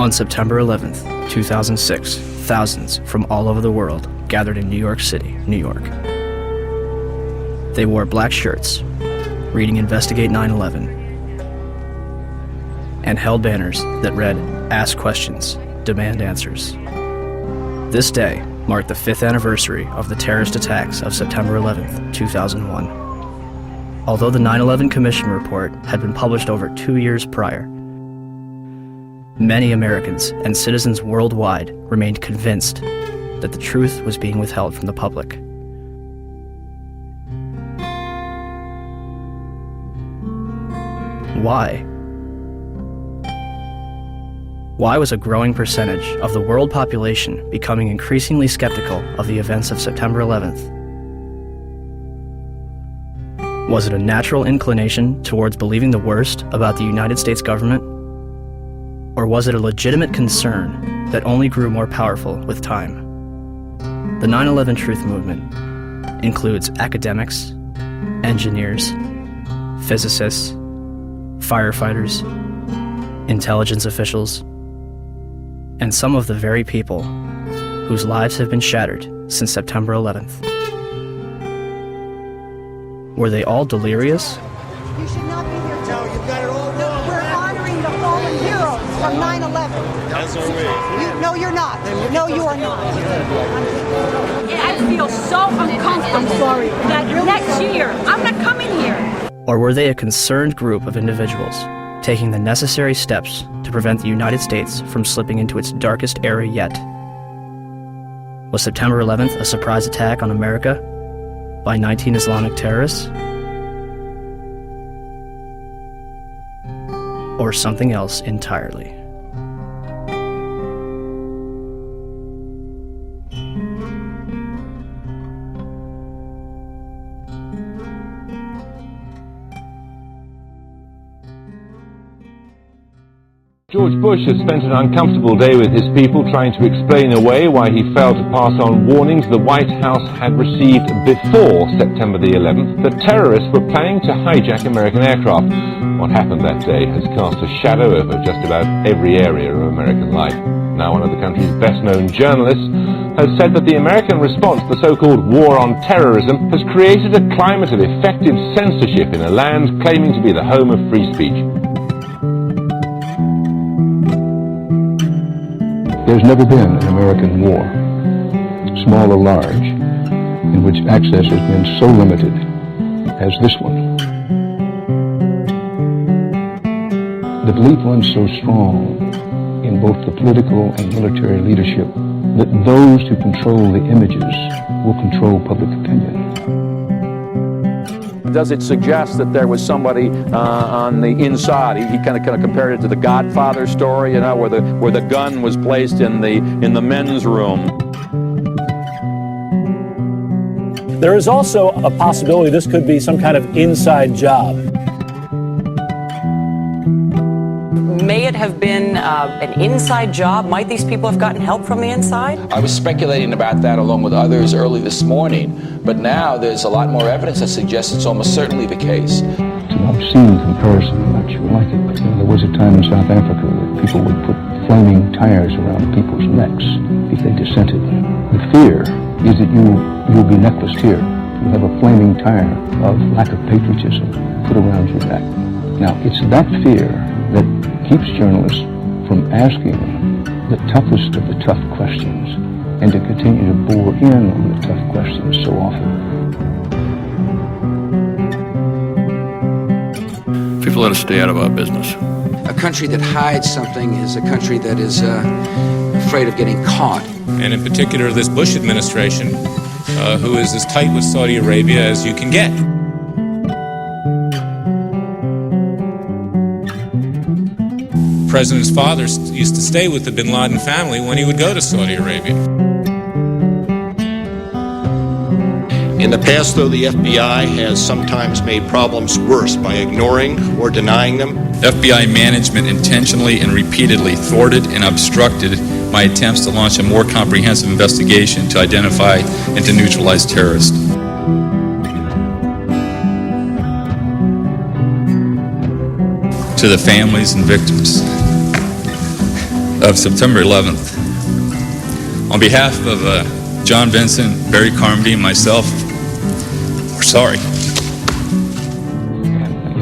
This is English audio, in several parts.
On September 11th, 2006, thousands from all over the world gathered in New York City, New York. They wore black shirts, reading Investigate 9/11, and held banners that read, "Ask questions, demand answers." This day marked the 5th anniversary of the terrorist attacks of September 11th, 2001. Although the 9/11 Commission report had been published over 2 years prior, many Americans and citizens worldwide remained convinced that the truth was being withheld from the public. Why? Why was a growing percentage of the world population becoming increasingly skeptical of the events of September 11th? Was it a natural inclination towards believing the worst about the United States government? Or was it a legitimate concern that only grew more powerful with time? The 9/11 Truth Movement includes academics, engineers, physicists, firefighters, intelligence officials, and some of the very people whose lives have been shattered since September 11th. Were they all delirious? You should not be here. No, you've got it all wrong. We're honoring the fallen heroes from 9/11. As are we. No, you're not. No, you are not. I feel so uncomfortable. I'm sorry. That next year, I'm not coming here. Or were they a concerned group of individuals taking the necessary steps to prevent the United States from slipping into its darkest era yet? Was September 11th a surprise attack on America by 19 Islamic terrorists? Or something else entirely? George Bush has spent an uncomfortable day with his people trying to explain away why he failed to pass on warnings the White House had received before September the 11th that terrorists were planning to hijack American aircraft. What happened that day has cast a shadow over just about every area of American life. Now one of the country's best-known journalists has said that the American response to the so-called war on terrorism has created a climate of effective censorship in a land claiming to be the home of free speech. There's never been an American war, small or large, in which access has been so limited as this one. The belief runs so strong in both the political and military leadership that those who control the images will control public opinion. Does it suggest that there was somebody on the inside? He kind of compared it to the Godfather story, you know, where the gun was placed in the men's room. There is also a possibility this could be some kind of inside job. May it have been an inside job? Might these people have gotten help from the inside? I was speculating about that along with others early this morning, but now there's a lot more evidence that suggests it's almost certainly the case. It's an obscene comparison, I'm not sure like it, but there was a time in South Africa that people would put flaming tires around people's necks if they dissented. The fear is that you'll be necklaced here. You'll have a flaming tire of lack of patriotism put around your neck. Now, it's that fear that keeps journalists from asking the toughest of the tough questions and to continue to bore in on the tough questions so often. People let us stay out of our business. A country that hides something is a country that is afraid of getting caught. And in particular, this Bush administration, who is as tight with Saudi Arabia as you can get. The president's father used to stay with the bin Laden family when he would go to Saudi Arabia. In the past, though, the FBI has sometimes made problems worse by ignoring or denying them. FBI management intentionally and repeatedly thwarted and obstructed my attempts to launch a more comprehensive investigation to identify and to neutralize terrorists. To the families and victims of September 11th. On behalf of John Vincent, Barry Carmody, and myself, we're sorry.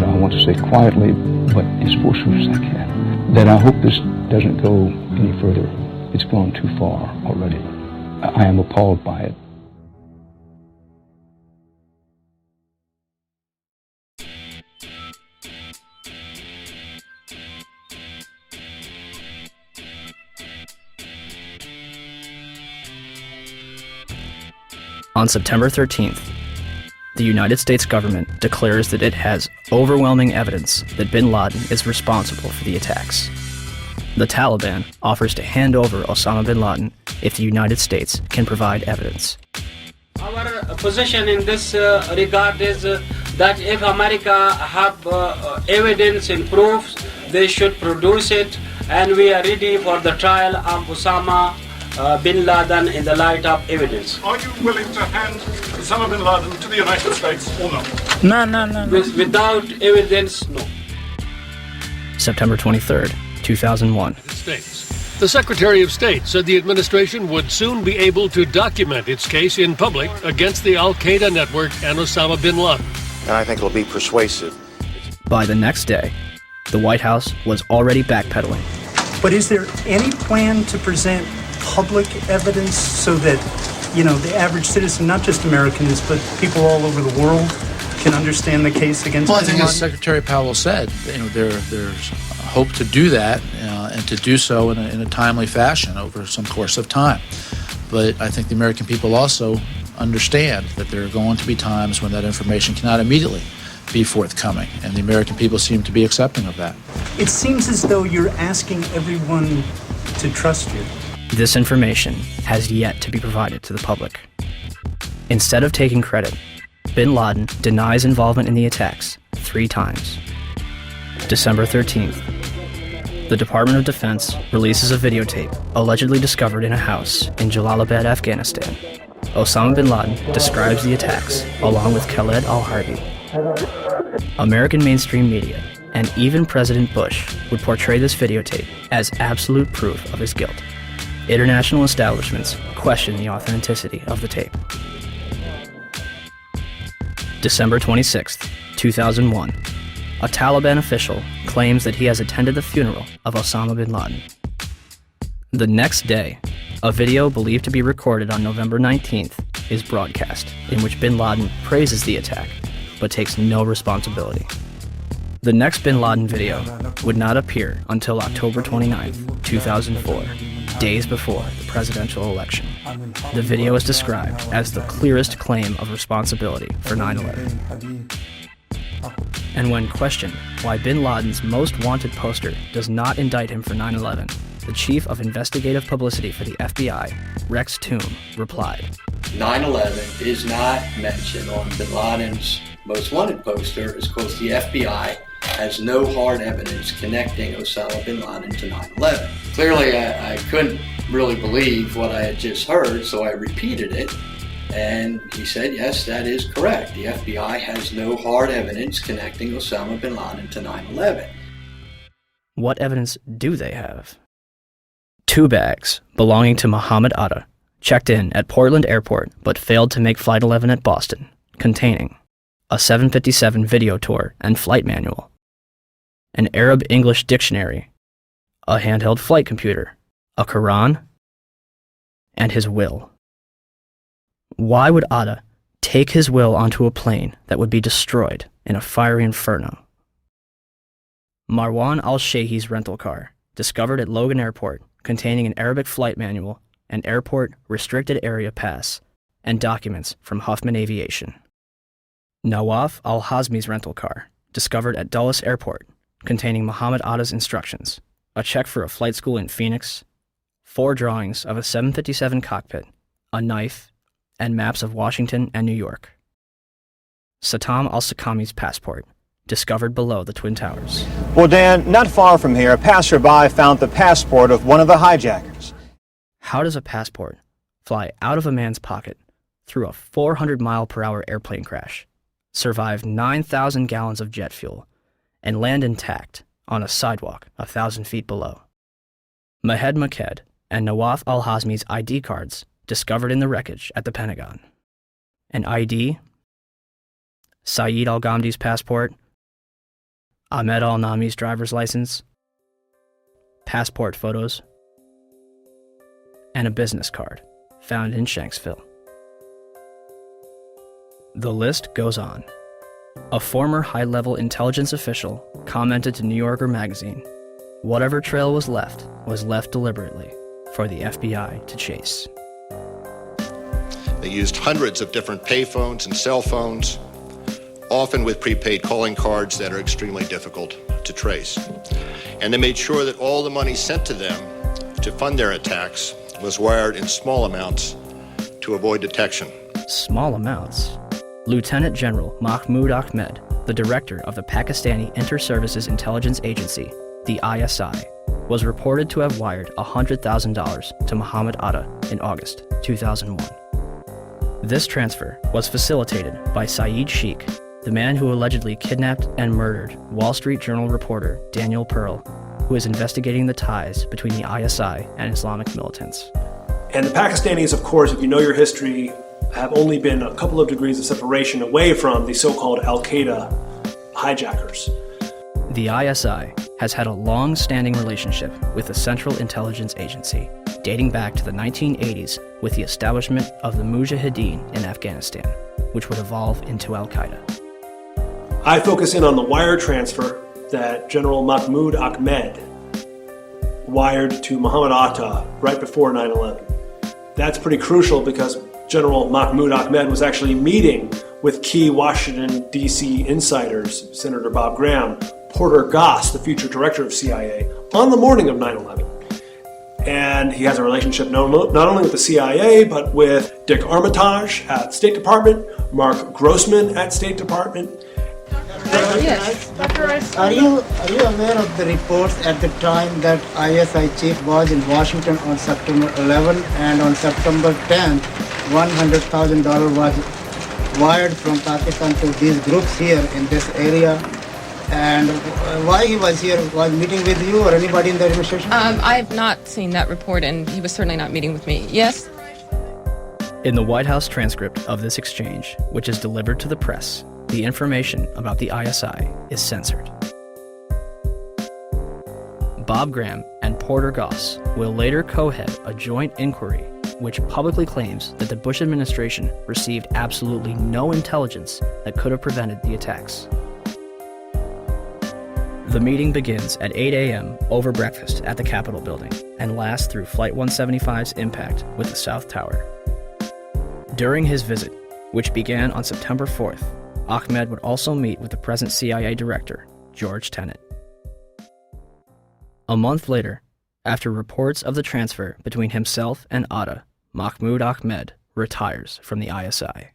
I want to say quietly, but as forcefully as I can, that I hope this doesn't go any further. It's gone too far already. I am appalled by it. On September 13th, the United States government declares that it has overwhelming evidence that bin Laden is responsible for the attacks. The Taliban offers to hand over Osama bin Laden if the United States can provide evidence. Our position in this regard is that if America have evidence and proofs, they should produce it, and we are ready for the trial of Osama bin Laden in the light of evidence. Are you willing to hand Osama bin Laden to the United States or no? No. Without evidence, no. September 23rd, 2001. The Secretary of State said the administration would soon be able to document its case in public against the Al-Qaeda network and Osama bin Laden. And I think it'll be persuasive. By the next day, the White House was already backpedaling. But is there any plan to present public evidence so that, the average citizen, not just Americans, but people all over the world, can understand the case against bin Laden? Well, I think as Secretary Powell said, there's hope to do that and to do so in a timely fashion over some course of time. But I think the American people also understand that there are going to be times when that information cannot immediately be forthcoming, and the American people seem to be accepting of that. It seems as though you're asking everyone to trust you. This information has yet to be provided to the public. Instead of taking credit, bin Laden denies involvement in the attacks 3 times. December 13th, the Department of Defense releases a videotape allegedly discovered in a house in Jalalabad, Afghanistan. Osama bin Laden describes the attacks along with Khaled al-Harbi. American mainstream media and even President Bush would portray this videotape as absolute proof of his guilt. International establishments question the authenticity of the tape. December 26th, 2001. A Taliban official claims that he has attended the funeral of Osama bin Laden. The next day, a video believed to be recorded on November 19th is broadcast, in which bin Laden praises the attack, but takes no responsibility. The next bin Laden video would not appear until October 29th, 2004, days before the presidential election. The video is described as the clearest claim of responsibility for 9/11. And when questioned why bin Laden's most wanted poster does not indict him for 9/11, the chief of investigative publicity for the FBI, Rex Toome, replied, 9/11 is not mentioned on bin Laden's most wanted poster is because the FBI has no hard evidence connecting Osama bin Laden to 9/11. Clearly, I couldn't really believe what I had just heard, so I repeated it, and he said, yes, that is correct. The FBI has no hard evidence connecting Osama bin Laden to 9/11. What evidence do they have? 2 bags belonging to Muhammad Atta checked in at Portland Airport but failed to make Flight 11 at Boston, containing a 757 video tour and flight manual, an Arab-English dictionary, a handheld flight computer, a Quran, and his will. Why would Atta take his will onto a plane that would be destroyed in a fiery inferno? Marwan al-Sheikh's rental car, discovered at Logan Airport, containing an Arabic flight manual, an airport restricted area pass, and documents from Huffman Aviation. Nawaf al-Hazmi's rental car, discovered at Dulles Airport, containing Muhammad Atta's instructions, a check for a flight school in Phoenix, 4 drawings of a 757 cockpit, a knife, and maps of Washington and New York. Satam al-Sakami's passport, discovered below the Twin Towers. Well, Dan, not far from here, a passerby found the passport of one of the hijackers. How does a passport fly out of a man's pocket through a 400-mile-per-hour airplane crash, survive 9,000 gallons of jet fuel, and land intact on a sidewalk 1,000 feet below? Mahed Maked and Nawaf al-Hazmi's ID cards discovered in the wreckage at the Pentagon. An ID, Saeed al-Ghamdi's passport, Ahmed al-Nami's driver's license, passport photos, and a business card found in Shanksville. The list goes on. A former high-level intelligence official commented to New Yorker magazine, "Whatever trail was left deliberately for the FBI to chase." They used hundreds of different payphones and cell phones, often with prepaid calling cards that are extremely difficult to trace. And they made sure that all the money sent to them to fund their attacks was wired in small amounts to avoid detection. Small amounts? Lieutenant General Mahmoud Ahmed, the director of the Pakistani Inter-Services Intelligence Agency, the ISI, was reported to have wired $100,000 to Muhammad Atta in August 2001. This transfer was facilitated by Saeed Sheikh, the man who allegedly kidnapped and murdered Wall Street Journal reporter Daniel Pearl, who is investigating the ties between the ISI and Islamic militants. And the Pakistanis, of course, if you know your history, have only been a couple of degrees of separation away from the so-called Al-Qaeda hijackers. The ISI has had a long-standing relationship with the Central Intelligence Agency, dating back to the 1980s with the establishment of the Mujahideen in Afghanistan, which would evolve into Al-Qaeda. I focus in on the wire transfer that General Mahmoud Ahmed wired to Muhammad Atta right before 9/11. That's pretty crucial because General Mahmoud Ahmed was actually meeting with key Washington, D.C. insiders, Senator Bob Graham, Porter Goss, the future director of CIA, on the morning of 9/11. And he has a relationship not only with the CIA, but with Dick Armitage at State Department, Mark Grossman at State Department. Yes. Are you aware of the reports at the time that ISI chief was in Washington on September 11 and on September 10th, $100,000 was wired from Pakistan to these groups here in this area? And why he was here, was meeting with you or anybody in the administration? I have not seen that report, and he was certainly not meeting with me. Yes? In the White House transcript of this exchange, which is delivered to the press, the information about the ISI is censored. Bob Graham and Porter Goss will later co-head a joint inquiry which publicly claims that the Bush administration received absolutely no intelligence that could have prevented the attacks. The meeting begins at 8 a.m. over breakfast at the Capitol building and lasts through Flight 175's impact with the South Tower. During his visit, which began on September 4th, Ahmed would also meet with the present CIA director, George Tenet. A month later, after reports of the transfer between himself and Atta, Mahmoud Ahmed retires from the ISI.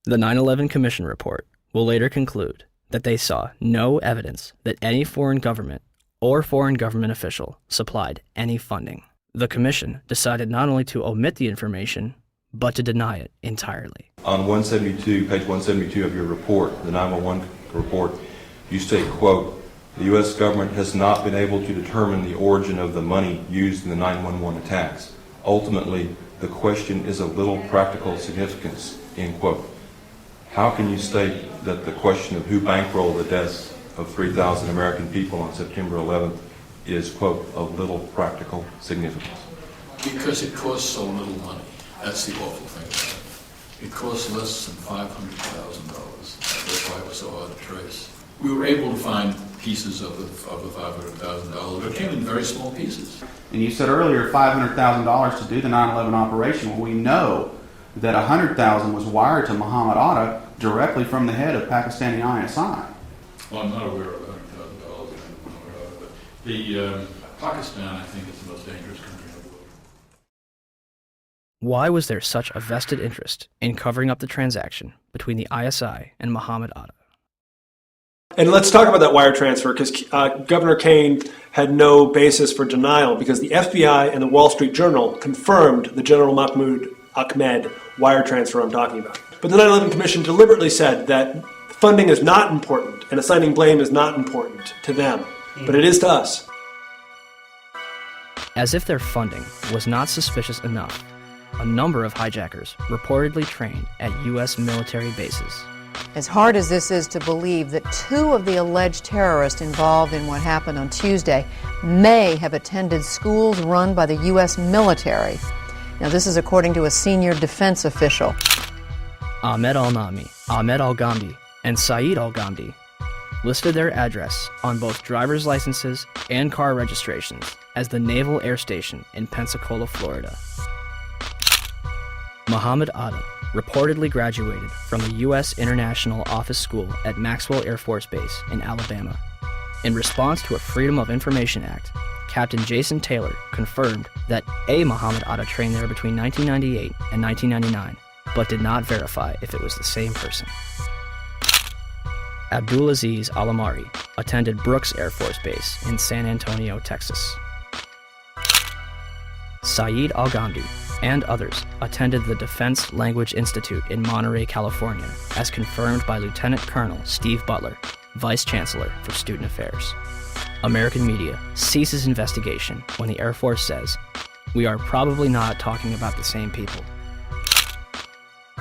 The 9/11 Commission report will later conclude that they saw no evidence that any foreign government or foreign government official supplied any funding. The Commission decided not only to omit the information, but to deny it entirely. On 172, page 172 of your report, the 911 report, you state, quote, "The U.S. government has not been able to determine the origin of the money used in the 911 attacks. Ultimately, the question is of little practical significance," end quote. How can you state that the question of who bankrolled the deaths of 3,000 American people on September 11th is, quote, of little practical significance? Because it costs so little money. That's the awful thing about it. It costs less than $500,000. That's why it was so hard to trace. We were able to find pieces of the $500,000, but it came in very small pieces. And you said earlier $500,000 to do the 9/11 operation. Well, we know that $100,000 was wired to Muhammad Atta directly from the head of Pakistani ISI. Well, I'm not aware of $100,000. But Pakistan, I think, is the most dangerous country in the world. Why was there such a vested interest in covering up the transaction between the ISI and Muhammad Atta? And let's talk about that wire transfer, because Governor Kane had no basis for denial, because the FBI and the Wall Street Journal confirmed the General Mahmoud Ahmed wire transfer I'm talking about. But the 9/11 Commission deliberately said that funding is not important and assigning blame is not important to them, but it is to us. As if their funding was not suspicious enough, a number of hijackers reportedly trained at U.S. military bases. As hard as this is to believe that two of the alleged terrorists involved in what happened on Tuesday may have attended schools run by the U.S. military. Now, this is according to a senior defense official. Ahmed al-Nami, Ahmed al-Ghamdi, and Saeed al-Ghamdi listed their address on both driver's licenses and car registrations as the Naval Air Station in Pensacola, Florida. Muhammad Atta reportedly graduated from the U.S. International Office School at Maxwell Air Force Base in Alabama. In response to a Freedom of Information Act, Captain Jason Taylor confirmed that a Muhammad Atta trained there between 1998 and 1999, but did not verify if it was the same person. Abdulaziz Al-Amari attended Brooks Air Force Base in San Antonio, Texas. Saeed al-Ghamdi and others attended the Defense Language Institute in Monterey, California, as confirmed by Lieutenant Colonel Steve Butler, Vice Chancellor for Student Affairs. American media ceases investigation when the Air Force says, "We are probably not talking about the same people."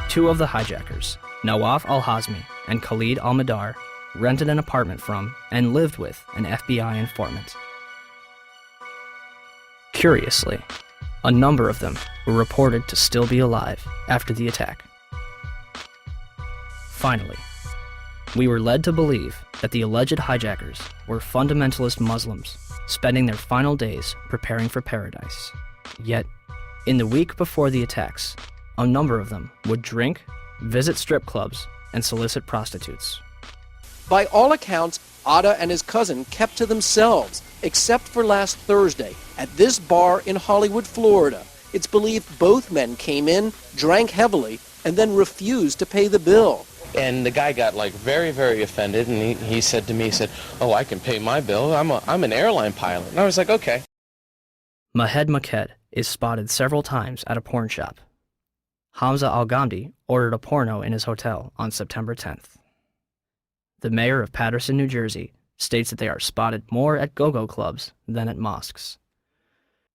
Two of the hijackers, Nawaf al-Hazmi and Khalid al-Madar, rented an apartment from and lived with an FBI informant. Curiously, a number of them were reported to still be alive after the attack. Finally, we were led to believe that the alleged hijackers were fundamentalist Muslims spending their final days preparing for paradise. Yet, in the week before the attacks, a number of them would drink, visit strip clubs, and solicit prostitutes. By all accounts, Atta and his cousin kept to themselves, except for last Thursday at this bar in Hollywood, Florida. It's believed both men came in, drank heavily, and then refused to pay the bill. And the guy got very, very offended, and he said to me, "Oh, I can pay my bill. I'm an airline pilot." And I was like, okay. Mahed Maked is spotted several times at a porn shop. Hamza al-Ghamdi ordered a porno in his hotel on September 10th. The mayor of Paterson, New Jersey, states that they are spotted more at go-go clubs than at mosques.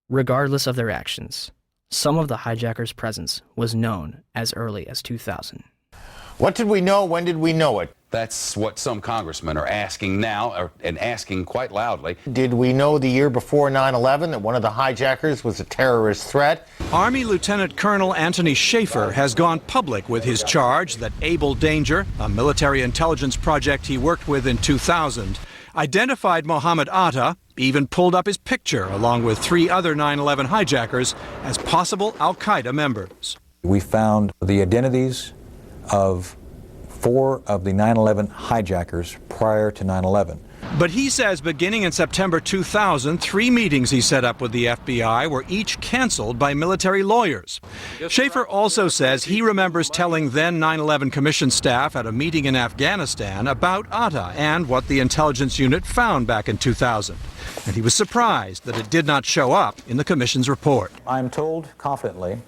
Regardless of their actions, some of the hijackers' presence was known as early as 2000. What did we know? When did we know it? That's what some congressmen are asking now, and asking quite loudly. Did we know the year before 9/11 that one of the hijackers was a terrorist threat? Army Lieutenant Colonel Anthony Schaefer has gone public with his charge that Able Danger, a military intelligence project he worked with in 2000, identified Muhammad Atta, even pulled up his picture along with 3 other 9/11 hijackers as possible al-Qaeda members. We found the identities of 4 of the 9/11 hijackers prior to 9/11. But he says beginning in September 2000, 3 meetings he set up with the FBI were each canceled by military lawyers. Schaefer also says he remembers telling then 9/11 Commission staff at a meeting in Afghanistan about Atta and what the intelligence unit found back in 2000. And he was surprised that it did not show up in the Commission's report. I'm told confidently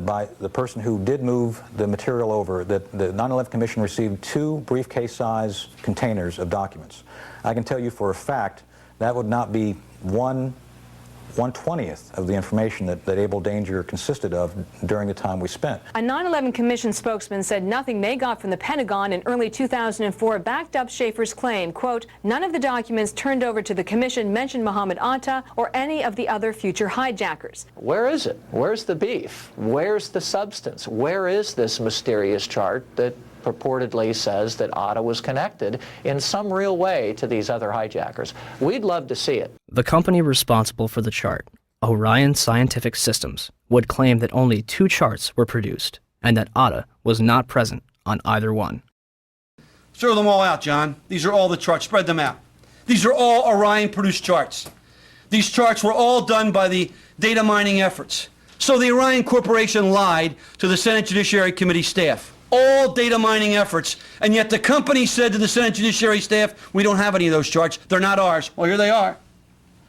by the person who did move the material over that the 9/11 Commission received 2 briefcase-size containers of documents. I can tell you for a fact that would not be 1/20th of the information that Able Danger consisted of during the time we spent. A 9/11 Commission spokesman said nothing they got from the Pentagon in early 2004 backed up Schaefer's claim, quote, "None of the documents turned over to the Commission mentioned Muhammad Atta or any of the other future hijackers." Where is it? Where's the beef? Where's the substance? Where is this mysterious chart that purportedly says that Atta was connected in some real way to these other hijackers? We'd love to see it. The company responsible for the chart, Orion Scientific Systems, would claim that only 2 charts were produced and that Atta was not present on either one. Throw them all out, John. These are all the charts. Spread them out. These are all Orion-produced charts. These charts were all done by the data mining efforts. So the Orion Corporation lied to the Senate Judiciary Committee staff. All data mining efforts, and yet the company said to the Senate Judiciary staff, "We don't have any of those charts. They're not ours." Well, here they are.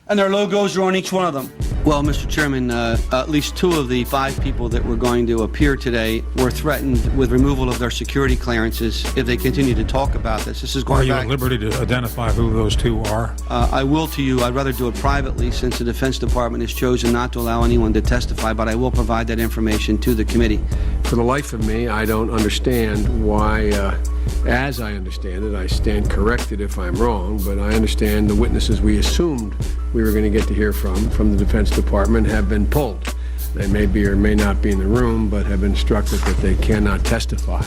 And their logos are on each one of them. Well, Mr. Chairman, at least 2 of the 5 people that were going to appear today were threatened with removal of their security clearances if they continue to talk about this. This is going Are you back. at liberty to identify who those 2 are? I will to you. I'd rather do it privately since the Defense Department has chosen not to allow anyone to testify, but I will provide that information to the committee. For the life of me, I don't understand why, as I understand it, I stand corrected if I'm wrong, but I understand the witnesses we assumed we were going to get to hear from the Defense Department have been pulled. They may be or may not be in the room, but have been instructed that they cannot testify.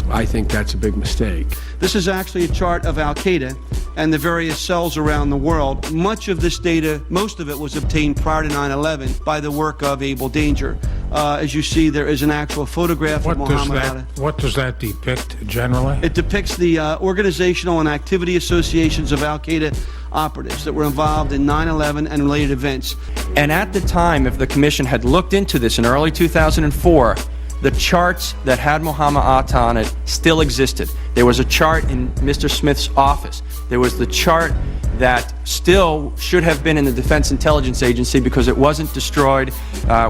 I think that's a big mistake. This is actually a chart of Al-Qaeda and the various cells around the world. Much of this data, most of it was obtained prior to 9/11 by the work of Able Danger. As you see, there is an actual photograph of Muhammad Atta. What does that depict generally? It depicts the organizational and activity associations of Al-Qaeda operatives that were involved in 9/11 and related events. And at the time, if the Commission had looked into this in early 2004, the charts that had Muhammad Atta on it still existed. There was a chart in Mr. Smith's office. There was the chart that still should have been in the Defense Intelligence Agency because it wasn't destroyed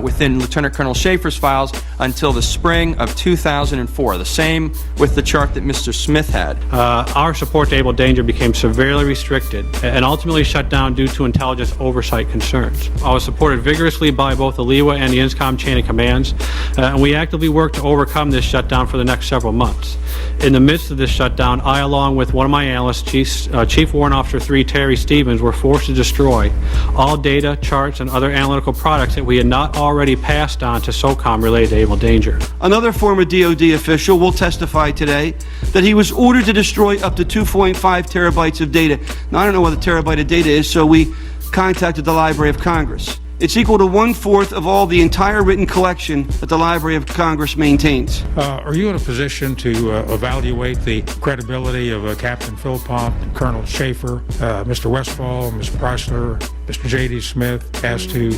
within Lieutenant Colonel Schaefer's files until the spring of 2004. The same with the chart that Mr. Smith had. Our support to Able Danger became severely restricted and ultimately shut down due to intelligence oversight concerns. I was supported vigorously by both the LEWA and the INSCOM chain of commands, and we actively worked to overcome this shutdown for the next several months. In the midst of this shutdown, I, along with one of my analysts, Chief Warrant Officer 3 Terry Stevens, were forced to destroy all data, charts, and other analytical products that we had not already passed on to SOCOM related to Able Danger. Another former DoD official will testify today that he was ordered to destroy up to 2.5 terabytes of data. Now, I don't know what a terabyte of data is, so we contacted the Library of Congress. It's equal to 1/4 of all the entire written collection that the Library of Congress maintains. Are you in a position to evaluate the credibility of Captain Philpott, Colonel Schaefer, Mr. Westphal, Ms. Preissler, Mr. J.D. Smith as to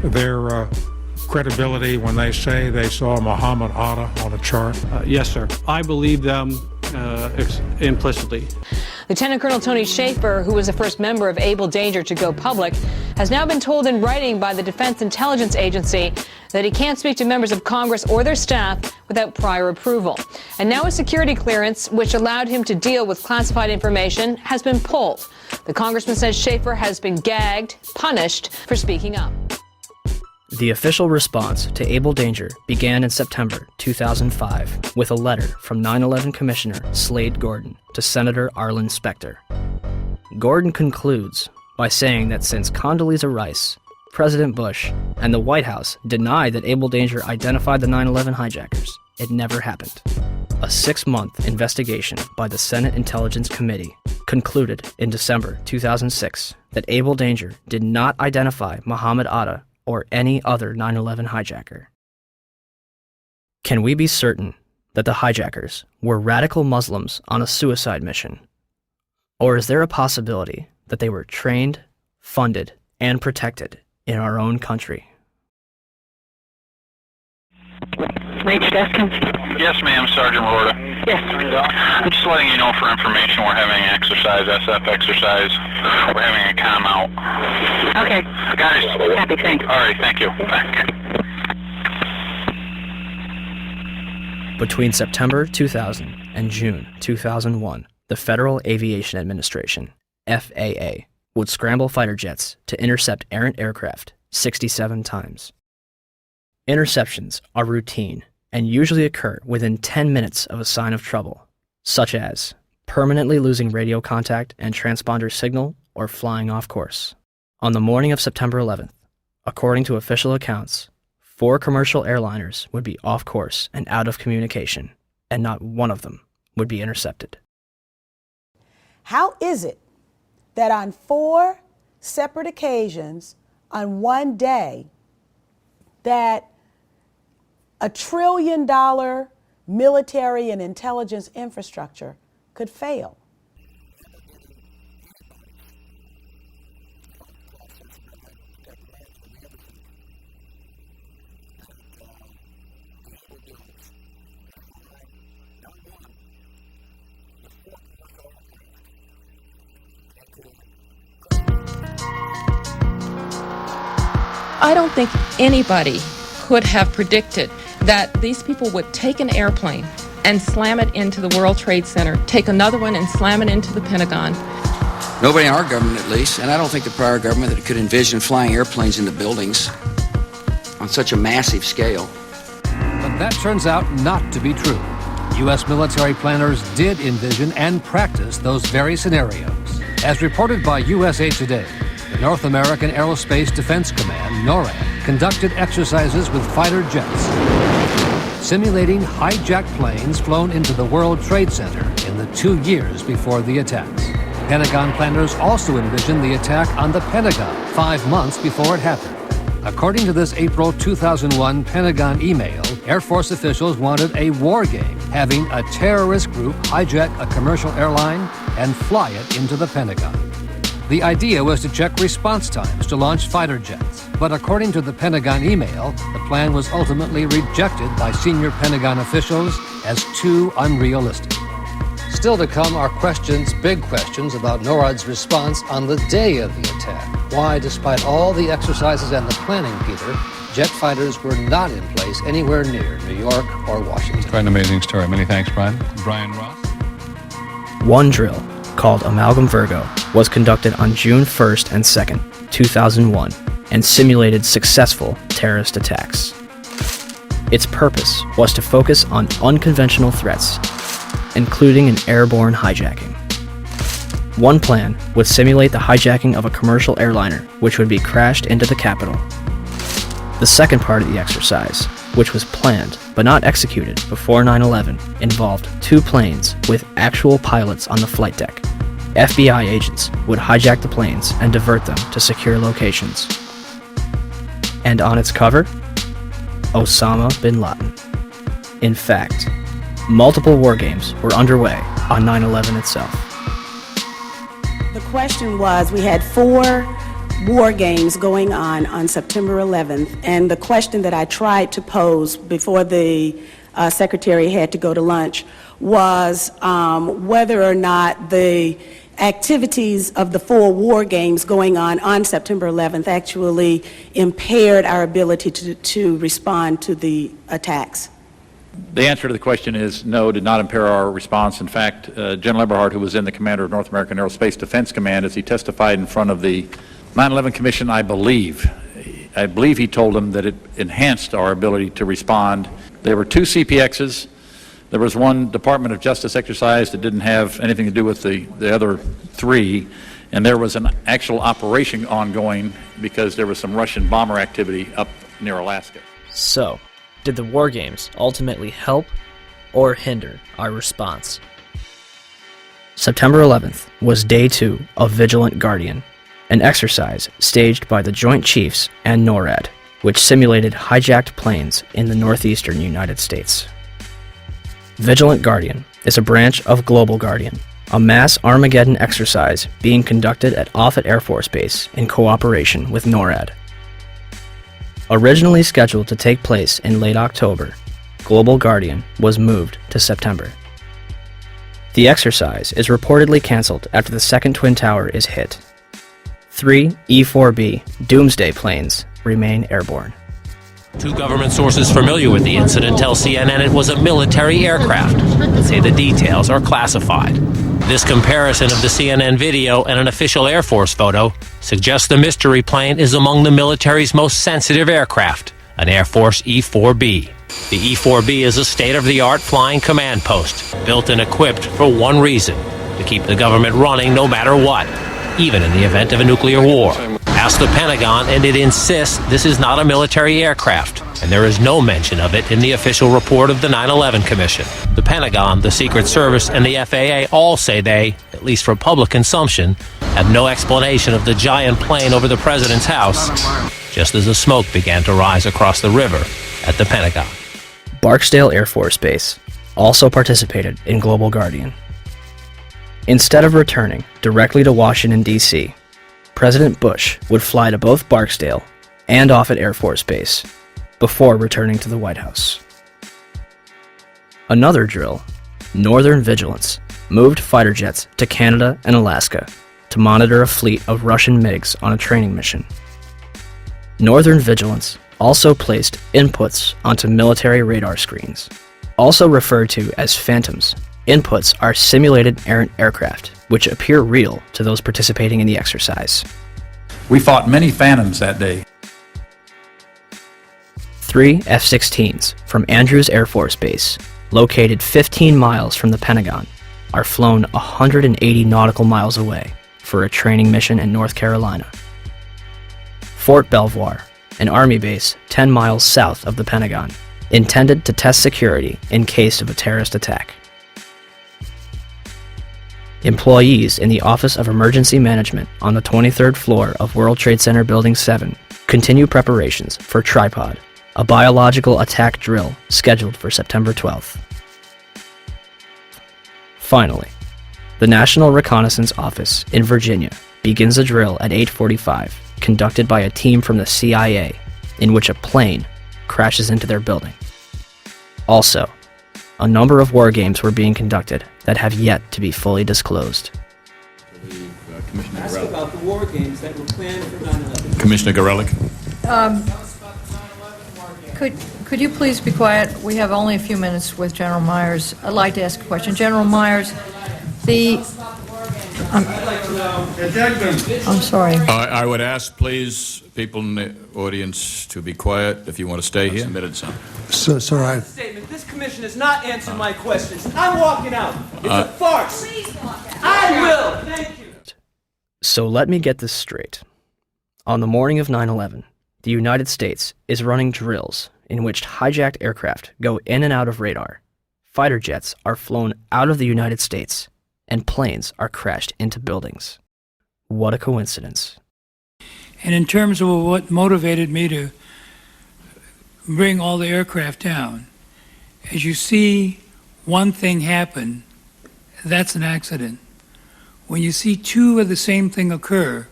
their credibility when they say they saw Muhammad Atta on a chart? Yes, sir. I believe them implicitly. Lieutenant Colonel Tony Schaefer, who was the first member of Able Danger to go public, has now been told in writing by the Defense Intelligence Agency that he can't speak to members of Congress or their staff without prior approval. And now a security clearance, which allowed him to deal with classified information, has been pulled. The congressman says Schaefer has been gagged, punished for speaking up. The official response to Able Danger began in September 2005 with a letter from 9/11 Commissioner Slade Gordon to Senator Arlen Specter. Gordon concludes by saying that since Condoleezza Rice, President Bush, and the White House denied that Able Danger identified the 9/11 hijackers, it never happened. A 6-month investigation by the Senate Intelligence Committee concluded in December 2006 that Able Danger did not identify Muhammad Atta or any other 9/11 hijacker. Can we be certain that the hijackers were radical Muslims on a suicide mission? Or is there a possibility that they were trained, funded, and protected in our own country? Major Deskin? Yes, ma'am, Sergeant Lorda. Yes. I'm just letting you know for information we're having an exercise, SF exercise. We're having a calm out. Okay. Guys. Happy, thanks. All right, thank you. Between September 2000 and June 2001, the Federal Aviation Administration, FAA, would scramble fighter jets to intercept errant aircraft 67 times. Interceptions are routine and usually occur within 10 minutes of a sign of trouble, such as permanently losing radio contact and transponder signal or flying off course. On the morning of September 11th, according to official accounts, 4 commercial airliners would be off course and out of communication, and not one of them would be intercepted. How is it that on 4 separate occasions on one day that $1 trillion military and intelligence infrastructure could fail? I don't think anybody could have predicted that these people would take an airplane and slam it into the World Trade Center, take another one and slam it into the Pentagon. Nobody in our government, at least, and I don't think the prior government that could envision flying airplanes into buildings on such a massive scale. But that turns out not to be true. U.S. military planners did envision and practice those very scenarios. As reported by USA Today, the North American Aerospace Defense Command, NORAD, conducted exercises with fighter jets, simulating hijacked planes flown into the World Trade Center in the 2 years before the attacks. Pentagon planners also envisioned the attack on the Pentagon 5 months before it happened. According to this April 2001 Pentagon email, Air Force officials wanted a war game, having a terrorist group hijack a commercial airline and fly it into the Pentagon. The idea was to check response times to launch fighter jets, but according to the Pentagon email, the plan was ultimately rejected by senior Pentagon officials as too unrealistic. Still to come are big questions about NORAD's response on the day of the attack. Why, despite all the exercises and the planning, Peter, jet fighters were not in place anywhere near New York or Washington. Quite an amazing story. Many thanks, Brian. Brian Ross. One drill, called Amalgam Virgo, was conducted on June 1st and 2nd, 2001, and simulated successful terrorist attacks. Its purpose was to focus on unconventional threats, including an airborne hijacking. One plan would simulate the hijacking of a commercial airliner, which would be crashed into the Capitol. The second part of the exercise, which was planned but not executed before 9/11, involved 2 planes with actual pilots on the flight deck. FBI agents would hijack the planes and divert them to secure locations. And on its cover, Osama bin Laden. In fact, multiple war games were underway on 9/11 itself. The question was, we had 4 war games going on September 11th, and the question that I tried to pose before the secretary had to go to lunch was whether or not the activities of the 4 war games going on September 11th actually impaired our ability to respond to the attacks. The answer to the question is no, did not impair our response. In fact, General Eberhard, who was then the commander of North American Aerospace Defense Command, as he testified in front of the 9/11 Commission, I believe he told them that it enhanced our ability to respond. There were 2 CPXs. There was one Department of Justice exercise that didn't have anything to do with the other 3, and there was an actual operation ongoing because there was some Russian bomber activity up near Alaska. So, did the war games ultimately help or hinder our response? September 11th was day 2 of Vigilant Guardian, an exercise staged by the Joint Chiefs and NORAD, which simulated hijacked planes in the northeastern United States. Vigilant Guardian is a branch of Global Guardian, a mass Armageddon exercise being conducted at Offutt Air Force Base in cooperation with NORAD. Originally scheduled to take place in late October, Global Guardian was moved to September. The exercise is reportedly canceled after the second Twin Tower is hit. 3 E-4B Doomsday planes remain airborne. 2 government sources familiar with the incident tell CNN it was a military aircraft, but say the details are classified. This comparison of the CNN video and an official Air Force photo suggests the mystery plane is among the military's most sensitive aircraft, an Air Force E-4B. The E-4B is a state-of-the-art flying command post, built and equipped for one reason: to keep the government running no matter what, even in the event of a nuclear war. Ask the Pentagon, and it insists this is not a military aircraft, and there is no mention of it in the official report of the 9/11 Commission. The Pentagon, the Secret Service, and the FAA all say they, at least for public consumption, have no explanation of the giant plane over the president's house, just as the smoke began to rise across the river at the Pentagon. Barksdale Air Force Base also participated in Global Guardian. Instead of returning directly to Washington, D.C., President Bush would fly to both Barksdale and Offutt Air Force Base before returning to the White House. Another drill, Northern Vigilance, moved fighter jets to Canada and Alaska to monitor a fleet of Russian MiGs on a training mission. Northern Vigilance also placed inputs onto military radar screens. Also referred to as phantoms, inputs are simulated errant aircraft, which appear real to those participating in the exercise. We fought many phantoms that day. 3 F-16s from Andrews Air Force Base, located 15 miles from the Pentagon, are flown 180 nautical miles away for a training mission in North Carolina. Fort Belvoir, an Army base 10 miles south of the Pentagon, intended to test security in case of a terrorist attack. Employees in the Office of Emergency Management on the 23rd floor of World Trade Center Building 7 continue preparations for Tripod, a biological attack drill scheduled for September 12th. Finally, the National Reconnaissance Office in Virginia begins a drill at 8:45, conducted by a team from the CIA, in which a plane crashes into their building. Also, a number of war games were being conducted that have yet to be fully disclosed. Ask about the war games that were planned for 9/11. Commissioner Gorelick. Could you please be quiet? We have only a few minutes with General Myers. I'd like to ask a question. General Myers, I'm sorry. I would ask, please, people in the audience to be quiet if you want to stay here. Statement. This commission has not answered my questions. I'm walking out. It's a farce. I will. Thank you. So let me get this straight. On the morning of 9/11, the United States is running drills in which hijacked aircraft go in and out of radar. Fighter jets are flown out of the United States, and planes are crashed into buildings. What a coincidence. And in terms of what motivated me to bring all the aircraft down, as you see one thing happen, that's an accident. When you see two of the same thing occur,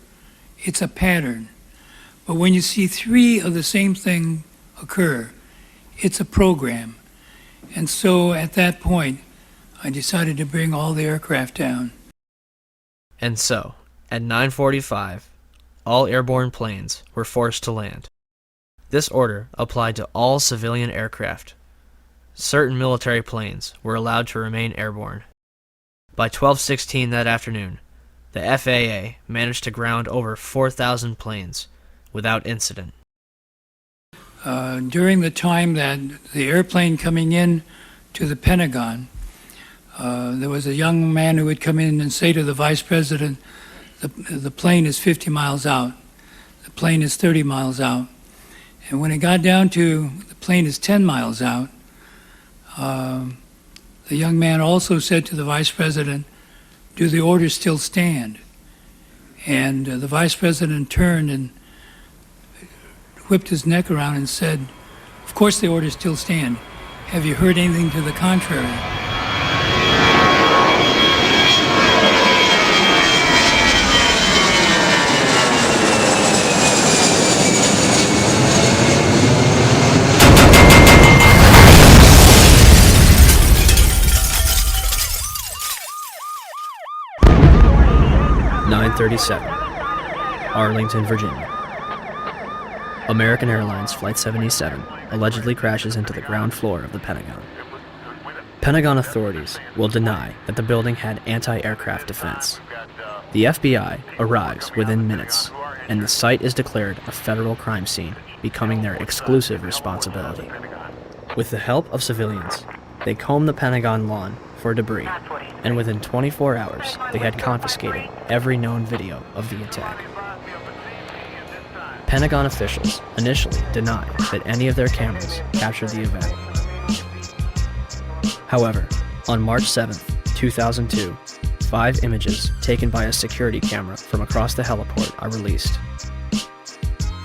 it's a pattern. But when you see three of the same thing occur, it's a program. And so at that point, I decided to bring all the aircraft down. And so, at 9:45, all airborne planes were forced to land. This order applied to all civilian aircraft. Certain military planes were allowed to remain airborne. By 12:16 that afternoon, the FAA managed to ground over 4,000 planes without incident. During the time that the airplane coming in to the Pentagon, there was a young man who would come in and say to the vice president, the plane is 50 miles out, the plane is 30 miles out. And when it got down to the plane is 10 miles out, the young man also said to the vice president, do the orders still stand? And the vice president turned and whipped his neck around and said, of course the orders still stand. Have you heard anything to the contrary? .937, Arlington, Virginia. American Airlines Flight 77 allegedly crashes into the ground floor of the Pentagon. Pentagon authorities will deny that the building had anti-aircraft defense. The FBI arrives within minutes, and the site is declared a federal crime scene, becoming their exclusive responsibility. With the help of civilians, they comb the Pentagon lawn for debris, and within 24 hours, they had confiscated every known video of the attack. Pentagon officials initially denied that any of their cameras captured the event. However, on March 7, 2002, 5 images taken by a security camera from across the heliport are released.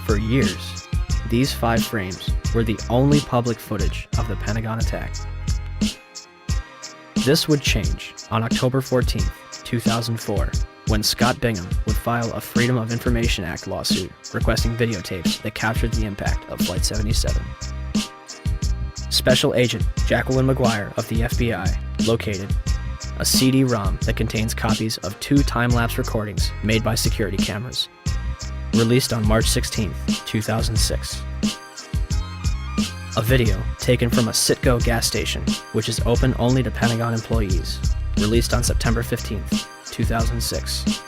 For years, these 5 frames were the only public footage of the Pentagon attack. This would change on October 14, 2004, when Scott Bingham would file a Freedom of Information Act lawsuit requesting videotapes that captured the impact of Flight 77. Special Agent Jacqueline McGuire of the FBI located a CD-ROM that contains copies of 2 time-lapse recordings made by security cameras. released on March 16, 2006. A video taken from a Citgo gas station, which is open only to Pentagon employees, released on September 15, 2006.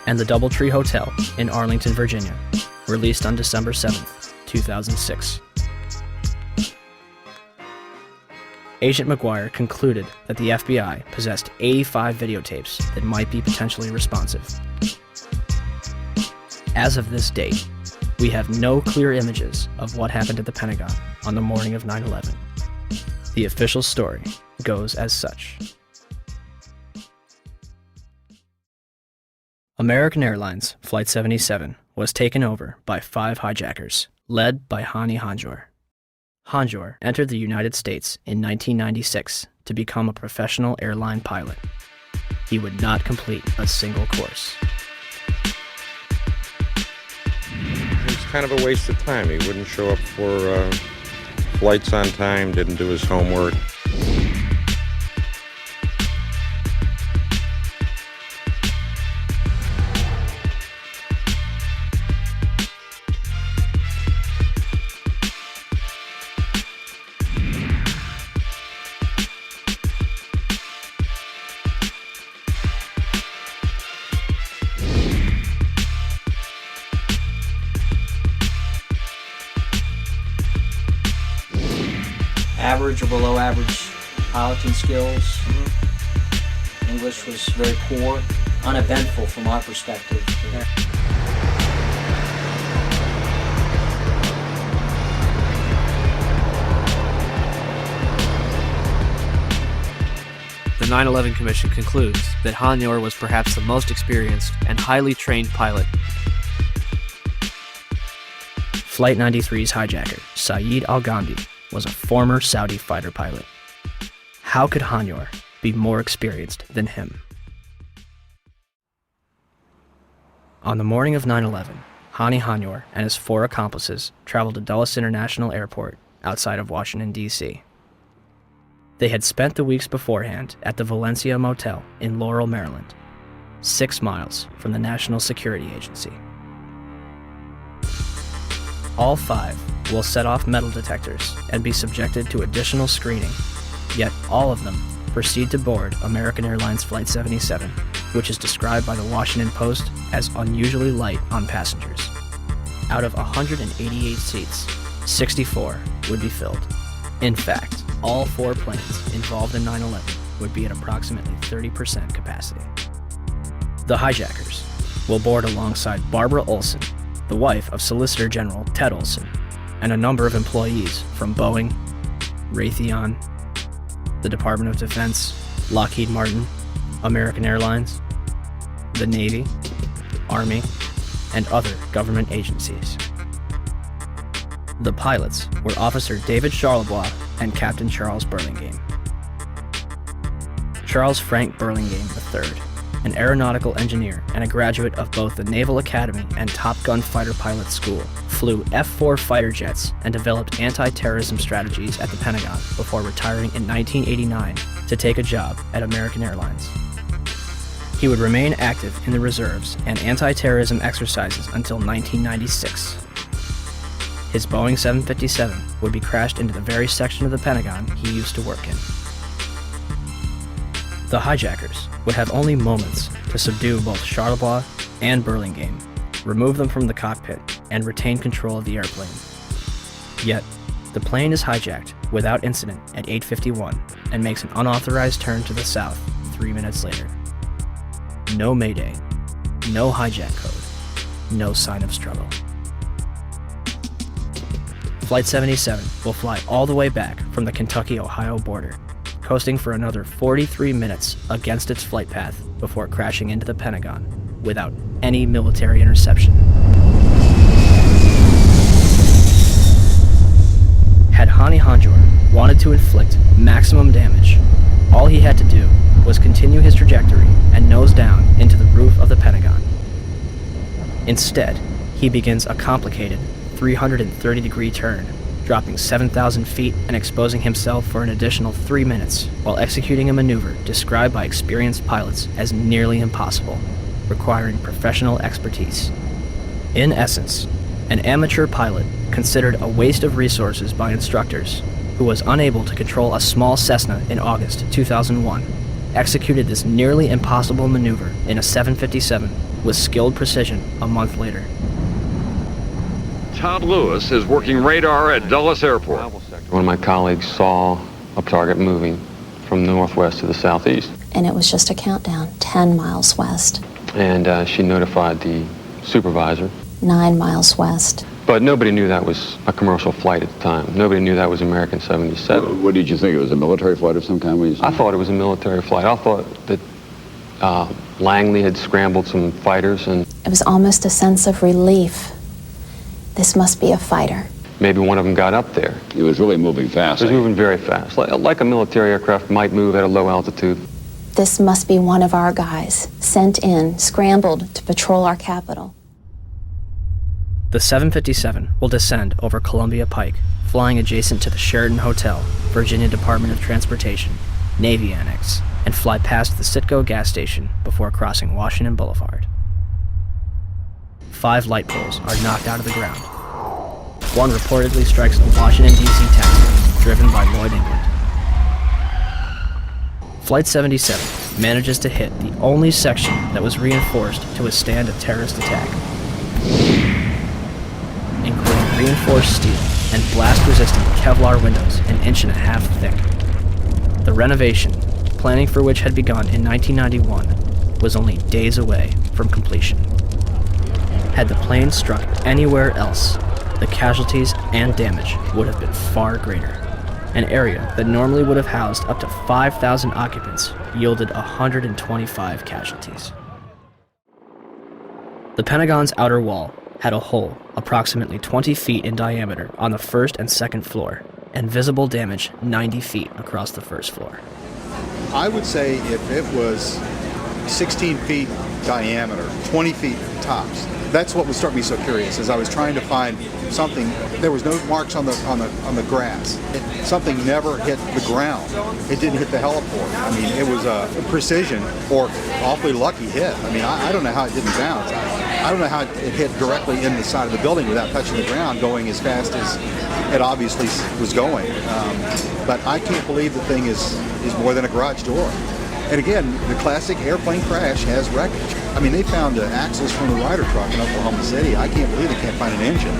And the Doubletree Hotel in Arlington, Virginia, released on December 7, 2006. Agent McGuire concluded that the FBI possessed 85 videotapes that might be potentially responsive. As of this date, we have no clear images of what happened at the Pentagon on the morning of 9/11. The official story goes as such. American Airlines Flight 77 was taken over by 5 hijackers, led by Hani Hanjour. Hanjour entered the United States in 1996 to become a professional airline pilot. He would not complete a single course. It was kind of a waste of time. He wouldn't show up for flights on time, didn't do his homework. Average or below average piloting skills. English was very poor, uneventful from our perspective. The 9/11 Commission concludes that Hanjour was perhaps the most experienced and highly trained pilot. Flight 93's hijacker, Saeed Al-Ghamdi, was a former Saudi fighter pilot. How could Hanjour be more experienced than him? On the morning of 9/11, Hani Hanjour and his 4 accomplices traveled to Dulles International Airport outside of Washington, D.C. They had spent the weeks beforehand at the Valencia Motel in Laurel, Maryland, 6 miles from the National Security Agency. All 5 will set off metal detectors and be subjected to additional screening, yet all of them proceed to board American Airlines Flight 77, which is described by the Washington Post as unusually light on passengers. Out of 188 seats, 64 would be filled. In fact, all 4 planes involved in 9/11 would be at approximately 30% capacity. The hijackers will board alongside Barbara Olson, the wife of Solicitor General Ted Olson, and a number of employees from Boeing, Raytheon, the Department of Defense, Lockheed Martin, American Airlines, the Navy, Army, and other government agencies. The pilots were Officer David Charlebois and Captain Charles Burlingame. Charles Frank Burlingame III, an aeronautical engineer and a graduate of both the Naval Academy and Top Gun Fighter Pilot School, flew F-4 fighter jets and developed anti-terrorism strategies at the Pentagon before retiring in 1989 to take a job at American Airlines. He would remain active in the reserves and anti-terrorism exercises until 1996. His Boeing 757 would be crashed into the very section of the Pentagon he used to work in. The hijackers would have only moments to subdue both Charlebois and Burlingame, remove them from the cockpit, and retain control of the airplane. Yet, the plane is hijacked without incident at 8:51 and makes an unauthorized turn to the south 3 minutes later. No mayday, no hijack code, no sign of struggle. Flight 77 will fly all the way back from the Kentucky-Ohio border, coasting for another 43 minutes against its flight path before crashing into the Pentagon without any military interception. Had Hani Hanjour wanted to inflict maximum damage, all he had to do was continue his trajectory and nose down into the roof of the Pentagon. Instead, he begins a complicated 330-degree turn, dropping 7,000 feet and exposing himself for an additional 3 minutes while executing a maneuver described by experienced pilots as nearly impossible, requiring professional expertise. In essence, an amateur pilot considered a waste of resources by instructors who was unable to control a small Cessna in August 2001, executed this nearly impossible maneuver in a 757 with skilled precision a month later. Todd Lewis is working radar at Dulles Airport. One of my colleagues saw a target moving from the northwest to the southeast. And it was just a countdown, 10 miles west. And she notified the supervisor. 9 miles west. But nobody knew that was a commercial flight at the time. Nobody knew that was American 77. What did you think? It was a military flight of some kind? I thought it was a military flight. I thought that Langley had scrambled some fighters and... It was almost a sense of relief. This must be a fighter. Maybe one of them got up there. It was really moving fast. It was moving very fast, like a military aircraft might move at a low altitude. This must be one of our guys, sent in, scrambled to patrol our capital. The 757 will descend over Columbia Pike, flying adjacent to the Sheraton Hotel, Virginia Department of Transportation, Navy Annex, and fly past the Citgo gas station before crossing Washington Boulevard. 5 light poles are knocked out of the ground. One reportedly strikes a Washington, D.C. taxi driven by Lloyd England. Flight 77 manages to hit the only section that was reinforced to withstand a terrorist attack, including reinforced steel and blast-resistant Kevlar windows an 1.5 inches thick. The renovation, planning for which had begun in 1991, was only days away from completion. Had the plane struck anywhere else, the casualties and damage would have been far greater. An area that normally would have housed up to 5,000 occupants yielded 125 casualties. The Pentagon's outer wall had a hole approximately 20 feet in diameter on the first and second floor, and visible damage 90 feet across the first floor. I would say if it was 16 feet diameter, 20 feet tops, that's what would start me so curious. As I was trying to find something, there was no marks on the grass. Something never hit the ground. It didn't hit the heliport. I mean, it was a precision or awfully lucky hit. I mean, I don't know how it didn't bounce. I don't know how it hit directly in the side of the building without touching the ground, going as fast as it obviously was going. But I can't believe the thing is more than a garage door. And again, the classic airplane crash has wreckage. I mean, they found axles from the Ryder truck in Oklahoma City. I can't believe they can't find an engine.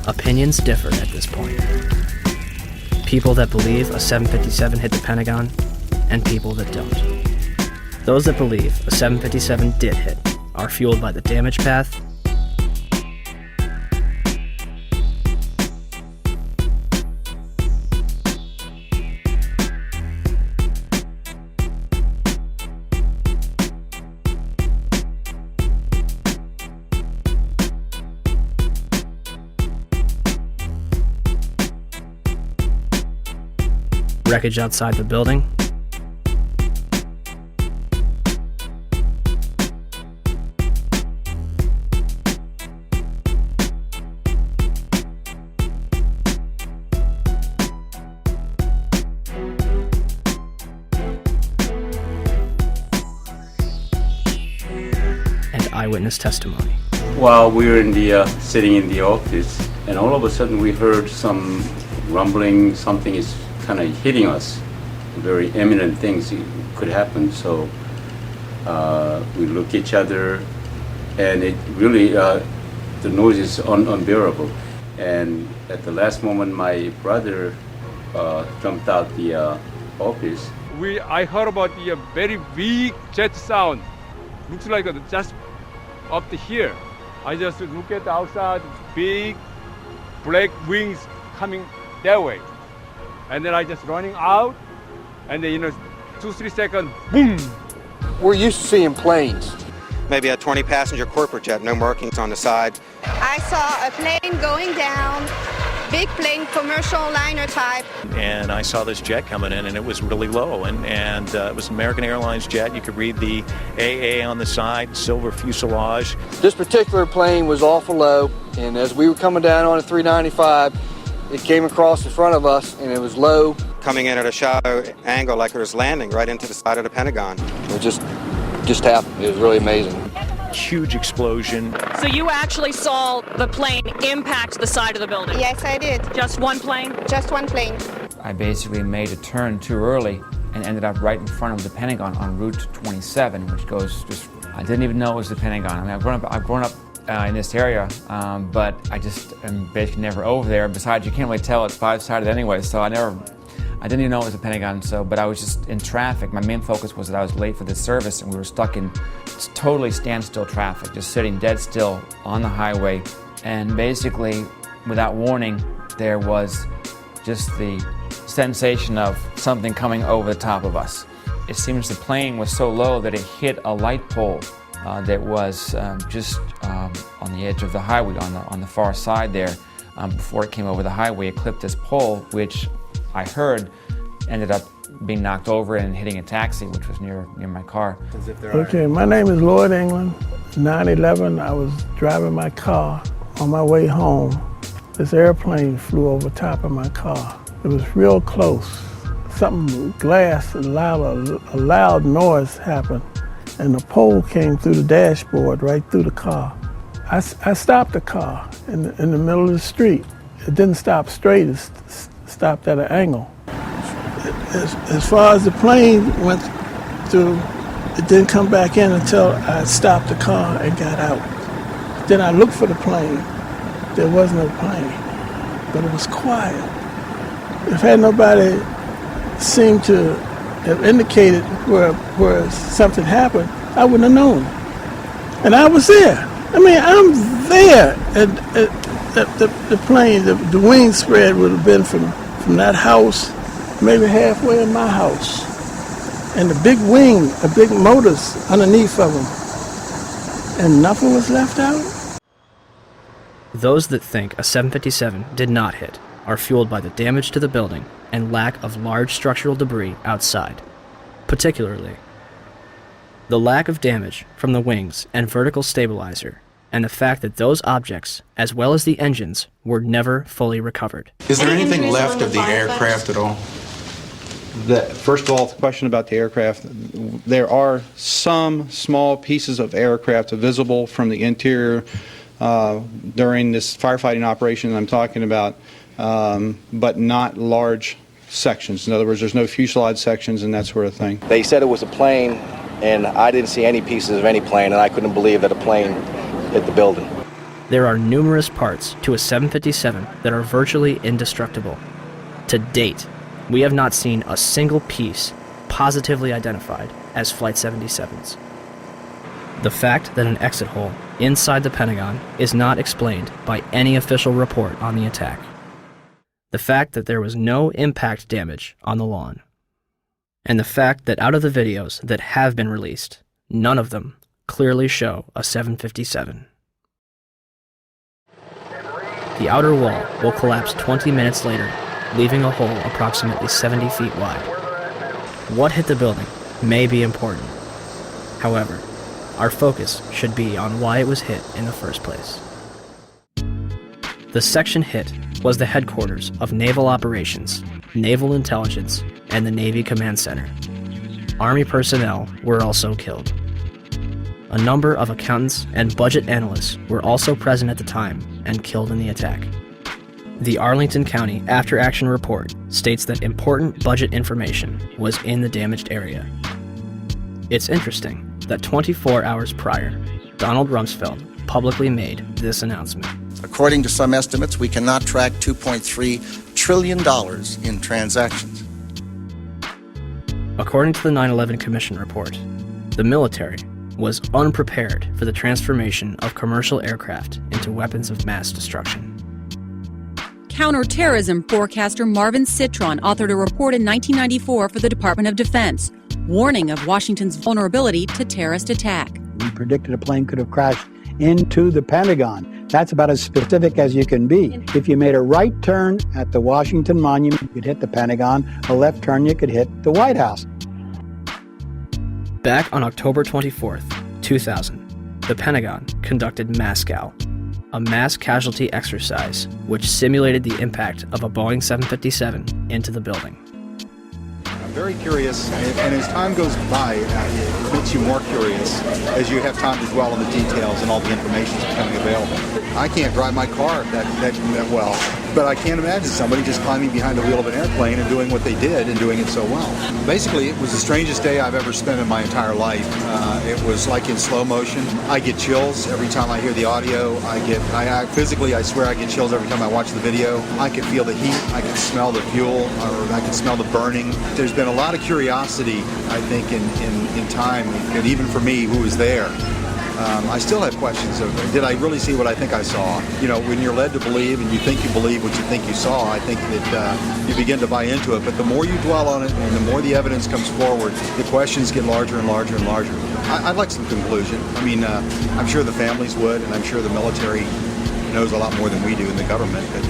Opinions differ at this point. People that believe a 757 hit the Pentagon, and people that don't. Those that believe a 757 did hit are fueled by the damage path, wreckage outside the building, and eyewitness testimony. While we were sitting in the office, and all of a sudden we heard some rumbling, something is kind of hitting us. Very imminent things could happen. So we look at each other, and it really, the noise is unbearable. And at the last moment, my brother jumped out the office. I heard about the very weak jet sound. Looks like just up to here. I just look at the outside, big black wings coming that way. And then I just running out, and then 2-3 seconds, boom! We're used to seeing planes. Maybe a 20-passenger corporate jet, no markings on the side. I saw a plane going down, big plane, commercial liner type. And I saw this jet coming in, and it was really low, and it was an American Airlines jet. You could read the AA on the side, silver fuselage. This particular plane was awful low, and as we were coming down on a 395, it came across in front of us, and it was low. Coming in at a shallow angle like it was landing right into the side of the Pentagon. It just happened. It was really amazing. huge explosion. So you actually saw the plane impact the side of the building? Yes, I did. Just one plane? Just one plane. I basically made a turn too early and ended up right in front of the Pentagon on Route 27, which goes just, I didn't even know it was the Pentagon. I mean, I've grown up in this area, but I just am basically never over there. Besides, you can't really tell it's five-sided anyway, so I didn't even know it was a Pentagon. But I was just in traffic. My main focus was that I was late for this service, and we were stuck in totally standstill traffic, just sitting dead still on the highway. And basically, without warning, there was just the sensation of something coming over the top of us. It seems the plane was so low that it hit a light pole that was just on the edge of the highway, on the far side there. Before it came over the highway, it clipped this pole, which I heard ended up being knocked over and hitting a taxi, which was near my car. Okay, my name is Lloyd England. 9/11, I was driving my car on my way home. This airplane flew over top of my car. It was real close. Something, glass, a loud noise happened, and the pole came through the dashboard, right through the car. I stopped the car in the middle of the street. It didn't stop straight, it stopped at an angle. As far as the plane went through, it didn't come back in until I stopped the car and got out. Then I looked for the plane. There was no plane, but it was quiet. If had nobody seemed to have indicated where something happened, I wouldn't have known. And I was there. I mean, I'm there. And the plane, the wing spread would have been from that house, maybe halfway in my house. And the big wing, the big motors underneath of them. And nothing was left out? Those that think a 757 did not hit are fueled by the damage to the building and lack of large structural debris outside, particularly the lack of damage from the wings and vertical stabilizer, and the fact that those objects, as well as the engines, were never fully recovered. Is there anything left of the aircraft at all? First of all, the question about the aircraft, there are some small pieces of aircraft visible from the interior during this firefighting operation that I'm talking about, but not large sections. In other words, there's no fuselage sections and that sort of thing. They said it was a plane, and I didn't see any pieces of any plane, and I couldn't believe that a plane hit the building. There are numerous parts to a 757 that are virtually indestructible. To date, we have not seen a single piece positively identified as Flight 77's. The fact that an exit hole inside the Pentagon is not explained by any official report on the attack. The fact that there was no impact damage on the lawn. And the fact that out of the videos that have been released, none of them clearly show a 757. The outer wall will collapse 20 minutes later, leaving a hole approximately 70 feet wide. What hit the building may be important. However, our focus should be on why it was hit in the first place. The section hit was the headquarters of Naval Operations, Naval Intelligence, and the Navy Command Center. Army personnel were also killed. A number of accountants and budget analysts were also present at the time and killed in the attack. The Arlington County After Action Report states that important budget information was in the damaged area. It's interesting that 24 hours prior, Donald Rumsfeld publicly made this announcement. According to some estimates, we cannot track $2.3 trillion in transactions. According to the 9/11 Commission report, the military was unprepared for the transformation of commercial aircraft into weapons of mass destruction. Counterterrorism forecaster Marvin Citron authored a report in 1994 for the Department of Defense, warning of Washington's vulnerability to terrorist attack. We predicted a plane could have crashed into the Pentagon. That's about as specific as you can be. If you made a right turn at the Washington Monument, you could hit the Pentagon. A left turn, you could hit the White House. Back on October 24th, 2000, the Pentagon conducted MASCAL, a mass casualty exercise which simulated the impact of a Boeing 757 into the building. I'm very curious, and as time goes by, gets you more curious as you have time to dwell on the details and all the information that's becoming available. I can't drive my car that well, but I can't imagine somebody just climbing behind the wheel of an airplane and doing what they did and doing it so well. Basically, it was the strangest day I've ever spent in my entire life. It was like in slow motion. I get chills every time I hear the audio. Physically, I swear I get chills every time I watch the video. I can feel the heat. I can smell the fuel, or I can smell the burning. There's been a lot of curiosity, I think, in time, and even for me, who was there. I still have questions of, did I really see what I think I saw? You know, when you're led to believe and you think you believe what you think you saw, I think that you begin to buy into it. But the more you dwell on it and the more the evidence comes forward, the questions get larger and larger and larger. I'd like some conclusion. I mean, I'm sure the families would, and I'm sure the military knows a lot more than we do in the government. But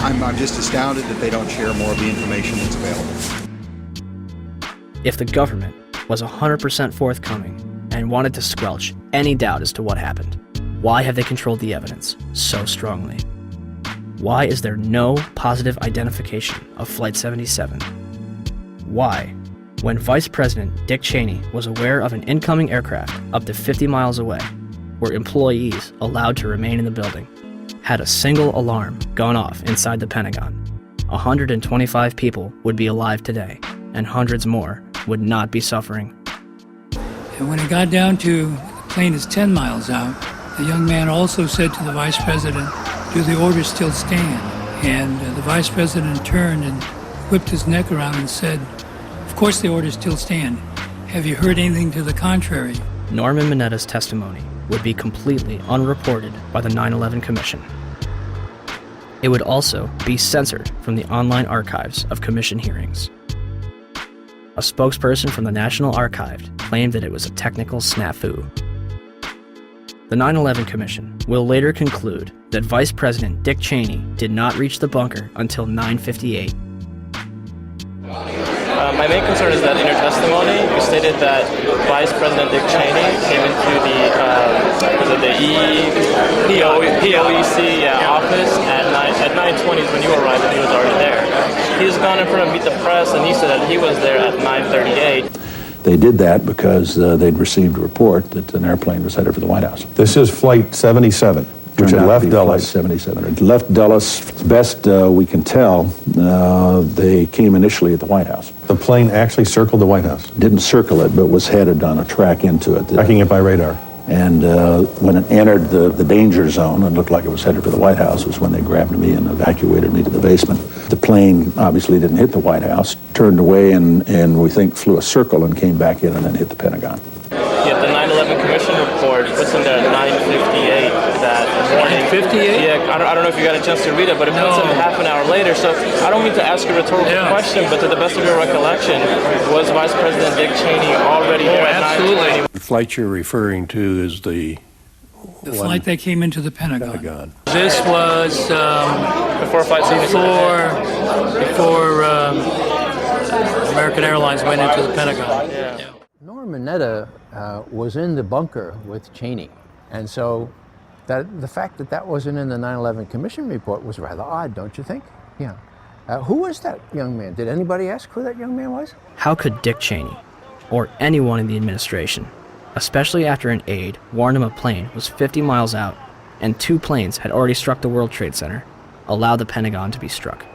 I'm just astounded that they don't share more of the information that's available. If the government was 100% forthcoming and wanted to squelch any doubt as to what happened, why have they controlled the evidence so strongly? Why is there no positive identification of Flight 77? Why, when Vice President Dick Cheney was aware of an incoming aircraft up to 50 miles away, were employees allowed to remain in the building? Had a single alarm gone off inside the Pentagon, 125 people would be alive today, and hundreds more would not be suffering. And when it got down to the plane is 10 miles out, the young man also said to the vice president, "Do the orders still stand?" And the vice president turned and whipped his neck around and said, "Of course the orders still stand. Have you heard anything to the contrary?" Norman Minetta's testimony would be completely unreported by the 9/11 Commission. It would also be censored from the online archives of Commission hearings. A spokesperson from the National Archive claimed that it was a technical snafu. The 9/11 Commission will later conclude that Vice President Dick Cheney did not reach the bunker until 9:58. My main concern is that in your testimony, you stated that Vice President Dick Cheney came into the POEC office at 9:20 when you arrived, and he was already there. He's gone in front of Meet the Press, and he said that he was there at 9:38. They did that because they'd received a report that an airplane was headed for the White House. This is Flight 77, which had left Dulles. Flight 77. It left Dulles, as best we can tell, they came initially at the White House. The plane actually circled the White House? Didn't circle it, but was headed on a track into it. Tracking it by radar. And when it entered the danger zone and looked like it was headed for the White House was when they grabbed me and evacuated me to the basement. The plane obviously didn't hit the White House, turned away and we think flew a circle and came back in and then hit the Pentagon. Yeah, the 9/11 Commission report puts him there at 9:58 that morning. 9:58? Yeah, I don't know if you got a chance to read it, but it puts him half an hour later. So I don't mean to ask a rhetorical question, but to the best of your recollection, was Vice President Dick Cheney already there at 9:20? The flight you're referring to is the flight that came into the Pentagon. This was before Flight 77. Before American Airlines went into the Pentagon. Yeah. Norman Minetta was in the bunker with Cheney, and so the fact that that wasn't in the 9/11 Commission report was rather odd, don't you think? Yeah. Who was that young man? Did anybody ask who that young man was? How could Dick Cheney, or anyone in the administration, especially after an aide warned him a plane was 50 miles out and 2 planes had already struck the World Trade Center, allow the Pentagon to be struck?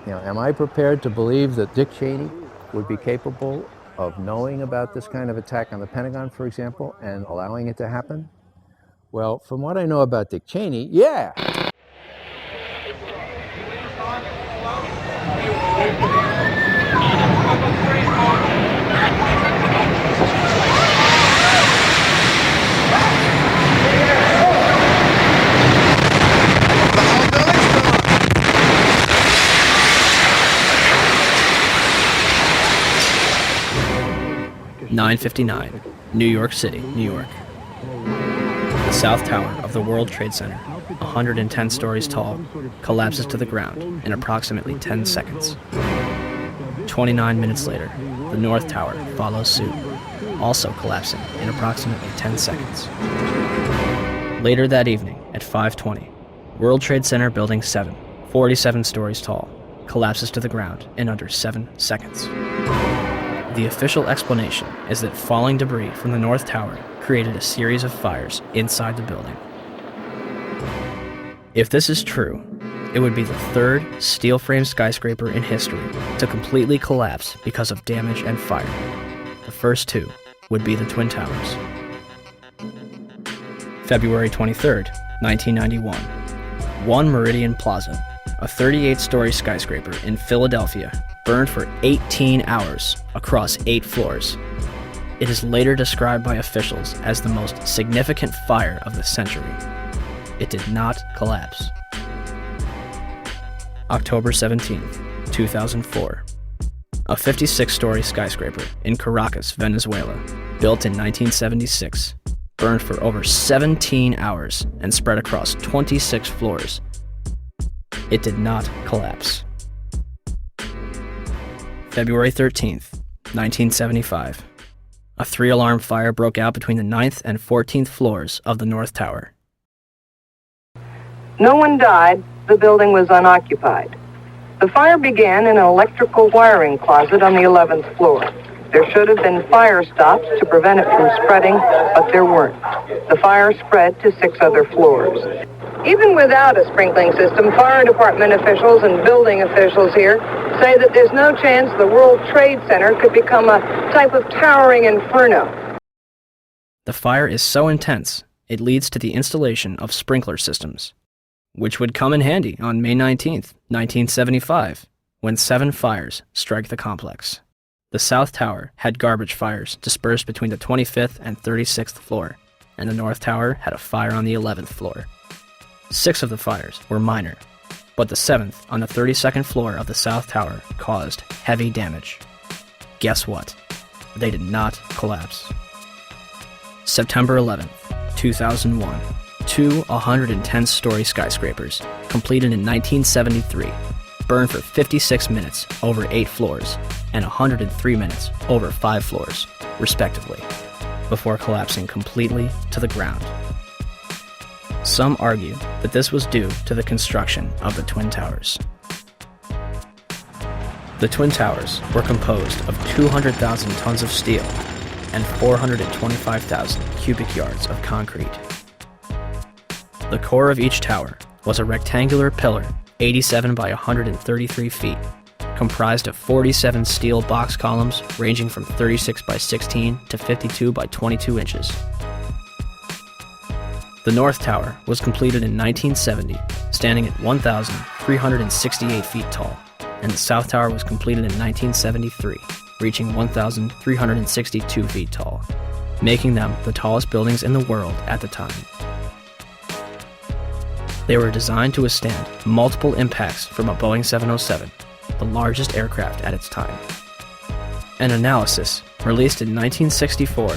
You know, am I prepared to believe that Dick Cheney would be capable of knowing about this kind of attack on the Pentagon, for example, and allowing it to happen? Well, from what I know about Dick Cheney, yeah. (9:59), New York City, New York. The South Tower of the World Trade Center, 110 stories tall, collapses to the ground in approximately 10 seconds. 29 minutes later, the North Tower follows suit, also collapsing in approximately 10 seconds. Later that evening, at 5:20, World Trade Center Building 7, 47 stories tall, collapses to the ground in under 7 seconds. The official explanation is that falling debris from the North Tower created a series of fires inside the building. If this is true, it would be the third steel-frame skyscraper in history to completely collapse because of damage and fire. The first two would be the Twin Towers. February 23rd, 1991. One Meridian Plaza, a 38-story skyscraper in Philadelphia, burned for 18 hours across 8 floors. It is later described by officials as the most significant fire of the century. It did not collapse. October 17, 2004. A 56-story skyscraper in Caracas, Venezuela, built in 1976, burned for over 17 hours and spread across 26 floors. It did not collapse. February 13th, 1975. A 3-alarm fire broke out between the 9th and 14th floors of the North Tower. No one died. The building was unoccupied. The fire began in an electrical wiring closet on the 11th floor. There should have been fire stops to prevent it from spreading, but there weren't. The fire spread to 6 other floors. Even without a sprinkling system, fire department officials and building officials here say that there's no chance the World Trade Center could become a type of towering inferno. The fire is so intense, it leads to the installation of sprinkler systems, which would come in handy on May 19th, 1975, when 7 fires strike the complex. The South Tower had garbage fires dispersed between the 25th and 36th floor, and the North Tower had a fire on the 11th floor. 6 of the fires were minor, but the 7th on the 32nd floor of the South Tower caused heavy damage. Guess what? They did not collapse. September 11th, 2001. 2 110-story skyscrapers, completed in 1973, burned for 56 minutes over 8 floors and 103 minutes over 5 floors, respectively, before collapsing completely to the ground. Some argue that this was due to the construction of the Twin Towers. The Twin Towers were composed of 200,000 tons of steel and 425,000 cubic yards of concrete. The core of each tower was a rectangular pillar 87 by 133 feet, comprised of 47 steel box columns ranging from 36 by 16 to 52 by 22 inches. The North Tower was completed in 1970, standing at 1,368 feet tall, and the South Tower was completed in 1973, reaching 1,362 feet tall, making them the tallest buildings in the world at the time. They were designed to withstand multiple impacts from a Boeing 707, the largest aircraft at its time. An analysis, released in 1964,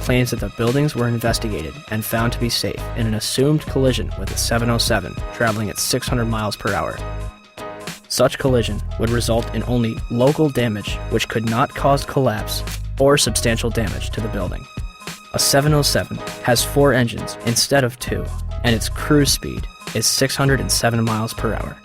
claims that the buildings were investigated and found to be safe in an assumed collision with a 707 traveling at 600 miles per hour. Such collision would result in only local damage which could not cause collapse or substantial damage to the building. A 707 has 4 engines instead of 2, and its cruise speed is 607 miles per hour.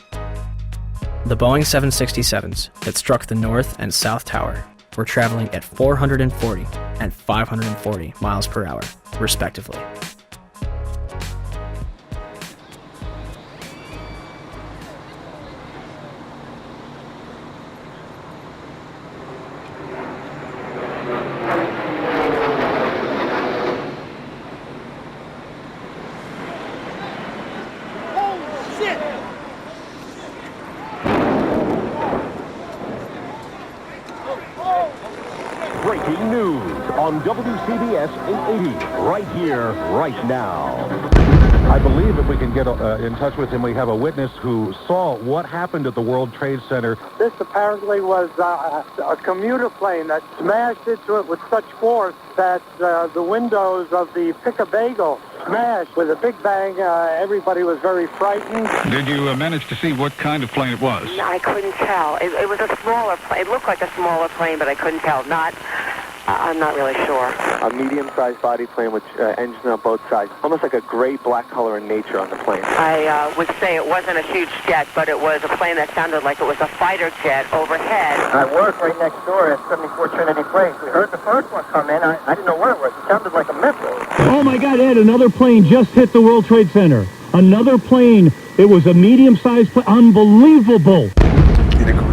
The Boeing 767s that struck the North and South Tower were traveling at 440 and 540 miles per hour, respectively. Breaking news on WCBS 880, right here, right now. I believe if we can get in touch with him, we have a witness who saw what happened at the World Trade Center. This apparently was a commuter plane that smashed into it with such force that the windows of the Pick-a-Bagel smashed with a big bang. Everybody was very frightened. Did you manage to see what kind of plane it was? I couldn't tell. It was a smaller plane. It looked like a smaller plane, but I couldn't tell. Not I'm not really sure. A medium-sized body plane with engines on both sides, almost like a gray-black color in nature on the plane. I would say it wasn't a huge jet, but it was a plane that sounded like it was a fighter jet overhead. I work right next door at 74 Trinity Place. We heard the first one come in. I didn't know what it was. It sounded like a missile. Oh my God, Ed, another plane just hit the World Trade Center. Another plane. It was a medium-sized plane. Unbelievable.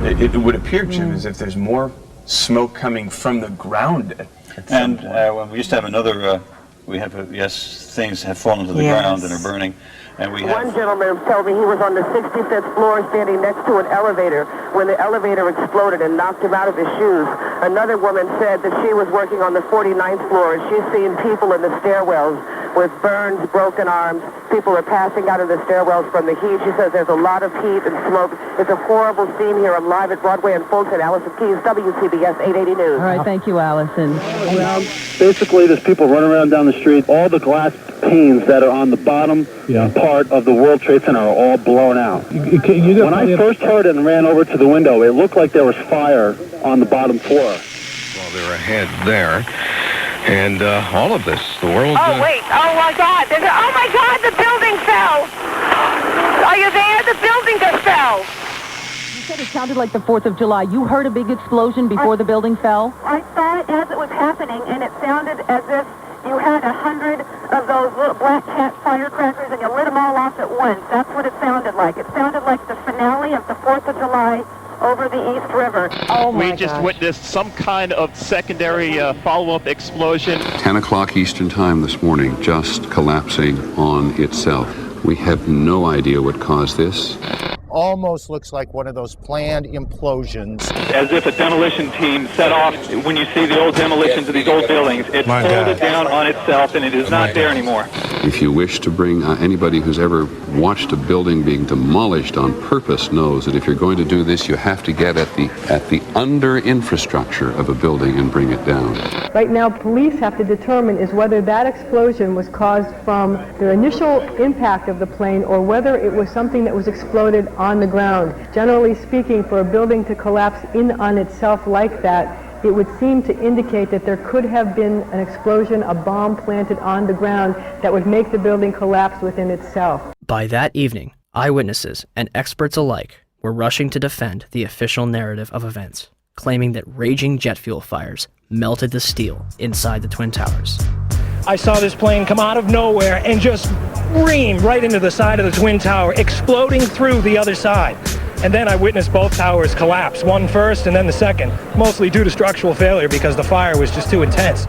It would appear, Jim, as if there's more smoke coming from the ground. Well, we used to have another, things have fallen to the ground and are burning. And we One gentleman told me he was on the 65th floor standing next to an elevator when the elevator exploded and knocked him out of his shoes. Another woman said that she was working on the 49th floor and she's seen people in the stairwells with burns, broken arms. People are passing out of the stairwells from the heat. She says there's a lot of heat and smoke. It's a horrible scene here. I'm live at Broadway and Fulton. Allison Keyes, WCBS 880 News. All right, thank you, Allison. Basically, there's people running around down the street. All the glass panes that are on the bottom part of the World Trade Center are all blown out. When I first heard it and ran over to the window, it looked like there was fire on the bottom floor. Well, they're ahead there. And all of this, the world... Oh, wait. Oh, my God. Oh, my God, the building fell. Are you there? The building just fell. You said it sounded like the 4th of July. You heard a big explosion before the building fell? I saw it as it was happening, and it sounded as if you had 100 of those little black cat firecrackers and you lit them all off at once. That's what it sounded like. It sounded like the finale of the 4th of July over the East River. Oh my We just witnessed some kind of secondary follow-up explosion. 10 o'clock Eastern Time this morning, just collapsing on itself. We have no idea what caused this. Almost looks like one of those planned implosions. As if a demolition team set off. When you see the old demolitions of these old buildings, it folded down on itself and it is not there anymore. If you wish to bring anybody who's ever watched a building being demolished on purpose knows that if you're going to do this, you have to get at the under infrastructure of a building and bring it down. Right now, police have to determine is whether that explosion was caused from the initial impact of the plane or whether it was something that was exploded on the ground. Generally speaking, for a building to collapse in on itself like that, it would seem to indicate that there could have been an explosion, a bomb planted on the ground that would make the building collapse within itself. By that evening, eyewitnesses and experts alike were rushing to defend the official narrative of events, claiming that raging jet fuel fires melted the steel inside the Twin Towers. I saw this plane come out of nowhere and just ream right into the side of the Twin Tower, exploding through the other side. And then I witnessed both towers collapse, one first and then the second, mostly due to structural failure because the fire was just too intense.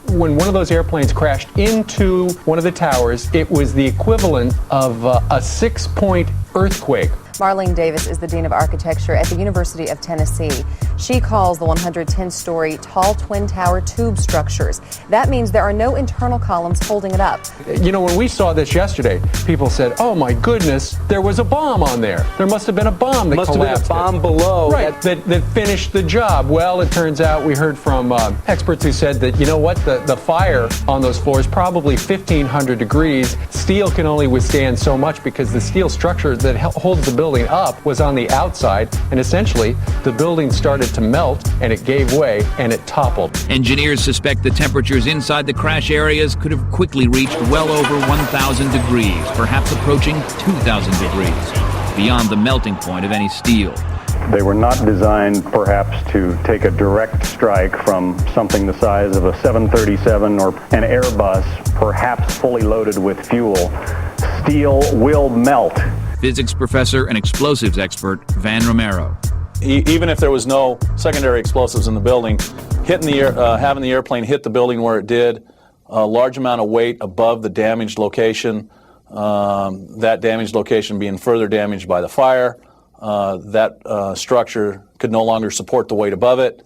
When one of those airplanes crashed into one of the towers, it was the equivalent of a 6-point earthquake. Marlene Davis is the Dean of Architecture at the University of Tennessee. She calls the 110-story tall twin tower tube structures. That means there are no internal columns holding it up. You know, when we saw this yesterday, people said, oh my goodness, there was a bomb on there. There must have been a bomb that collapsed. Must have been a bomb below. Right, that finished the job. Well, it turns out we heard from experts who said that, you know what, the fire on those floors, probably 1,500 degrees. Steel can only withstand so much because the steel structure that holds the building up was on the outside, and essentially the building started to melt and it gave way and it toppled. Engineers suspect the temperatures inside the crash areas could have quickly reached well over 1,000 degrees, perhaps approaching 2,000 degrees, beyond the melting point of any steel. They were not designed, perhaps, to take a direct strike from something the size of a 737 or an Airbus, perhaps fully loaded with fuel. Steel will melt. Physics professor and explosives expert Van Romero. Even if there was no secondary explosives in the building, hitting the having the airplane hit the building where it did, a large amount of weight above the damaged location, that damaged location being further damaged by the fire, that structure could no longer support the weight above it,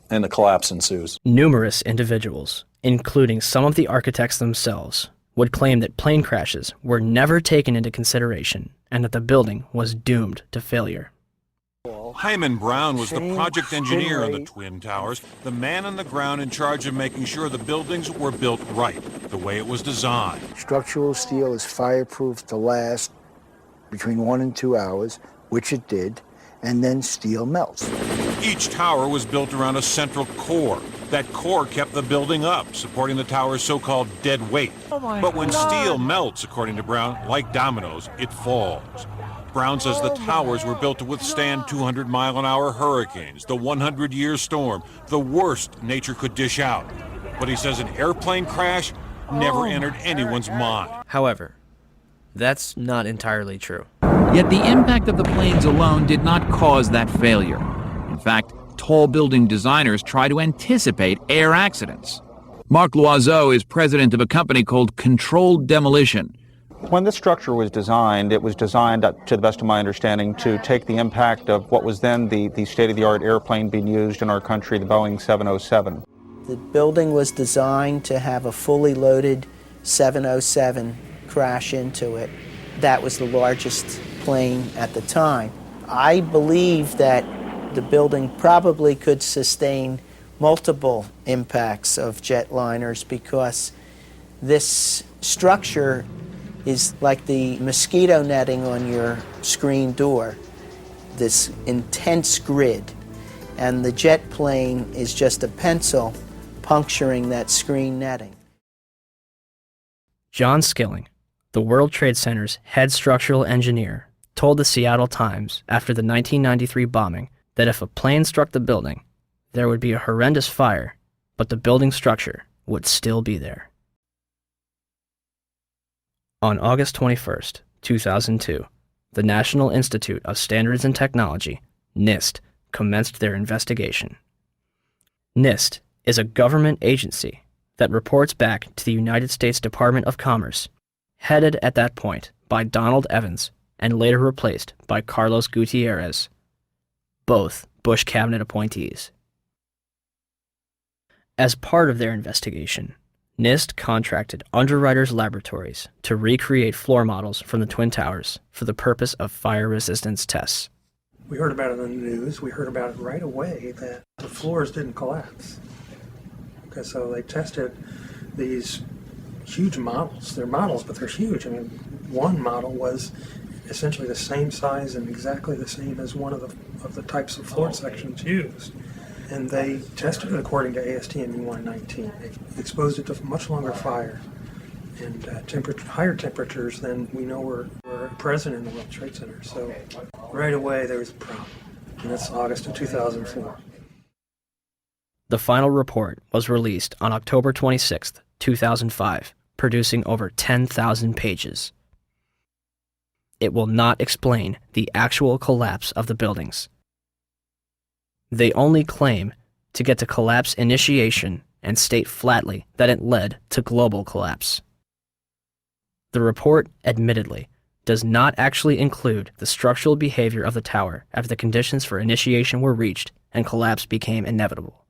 and the collapse ensues. Numerous individuals, including some of the architects themselves, would claim that plane crashes were never taken into consideration and that the building was doomed to failure. Hyman Brown was the project engineer on the Twin Towers, the man on the ground in charge of making sure the buildings were built right, the way it was designed. Structural steel is fireproof to last between 1 and 2 hours, which it did, and then steel melts. Each tower was built around a central core. That core kept the building up, supporting the tower's so-called dead weight. But when steel melts, according to Brown, like dominoes, it falls. Brown says the towers were built to withstand 200-mile-an-hour hurricanes, the 100-year storm, the worst nature could dish out. But he says an airplane crash never entered anyone's mind. However, that's not entirely true. Yet the impact of the planes alone did not cause that failure. In fact, tall building designers try to anticipate air accidents. Marc Loiseau is president of a company called Controlled Demolition. When this structure was designed, it was designed, to the best of my understanding, to take the impact of what was then the state-of-the-art airplane being used in our country, the Boeing 707. The building was designed to have a fully loaded 707 crash into it. That was the largest plane at the time. I believe that the building probably could sustain multiple impacts of jetliners because this structure is like the mosquito netting on your screen door, this intense grid, and the jet plane is just a pencil puncturing that screen netting. John Skilling, the World Trade Center's head structural engineer, told the Seattle Times after the 1993 bombing that if a plane struck the building, there would be a horrendous fire, but the building structure would still be there. On August 21st, 2002, the National Institute of Standards and Technology, NIST, commenced their investigation. NIST is a government agency that reports back to the United States Department of Commerce, headed at that point by Donald Evans and later replaced by Carlos Gutierrez, both Bush cabinet appointees. As part of their investigation, NIST contracted Underwriters Laboratories to recreate floor models from the Twin Towers for the purpose of fire resistance tests. We heard about it in the news. We heard about it right away that the floors didn't collapse. Okay, so they tested these huge models. They're models, but they're huge. I mean, one model was essentially the same size and exactly the same as one of the types of floor sections used. And they tested it according to ASTM E119. They exposed it to much longer fire and higher temperatures than we know were present in the World Trade Center. So right away there was a problem. And that's August of 2004. The final report was released on October 26, 2005, producing over 10,000 pages. It will not explain the actual collapse of the buildings. They only claim to get to collapse initiation and state flatly that it led to global collapse. The report, admittedly, does not actually include the structural behavior of the tower after the conditions for initiation were reached and collapse became inevitable.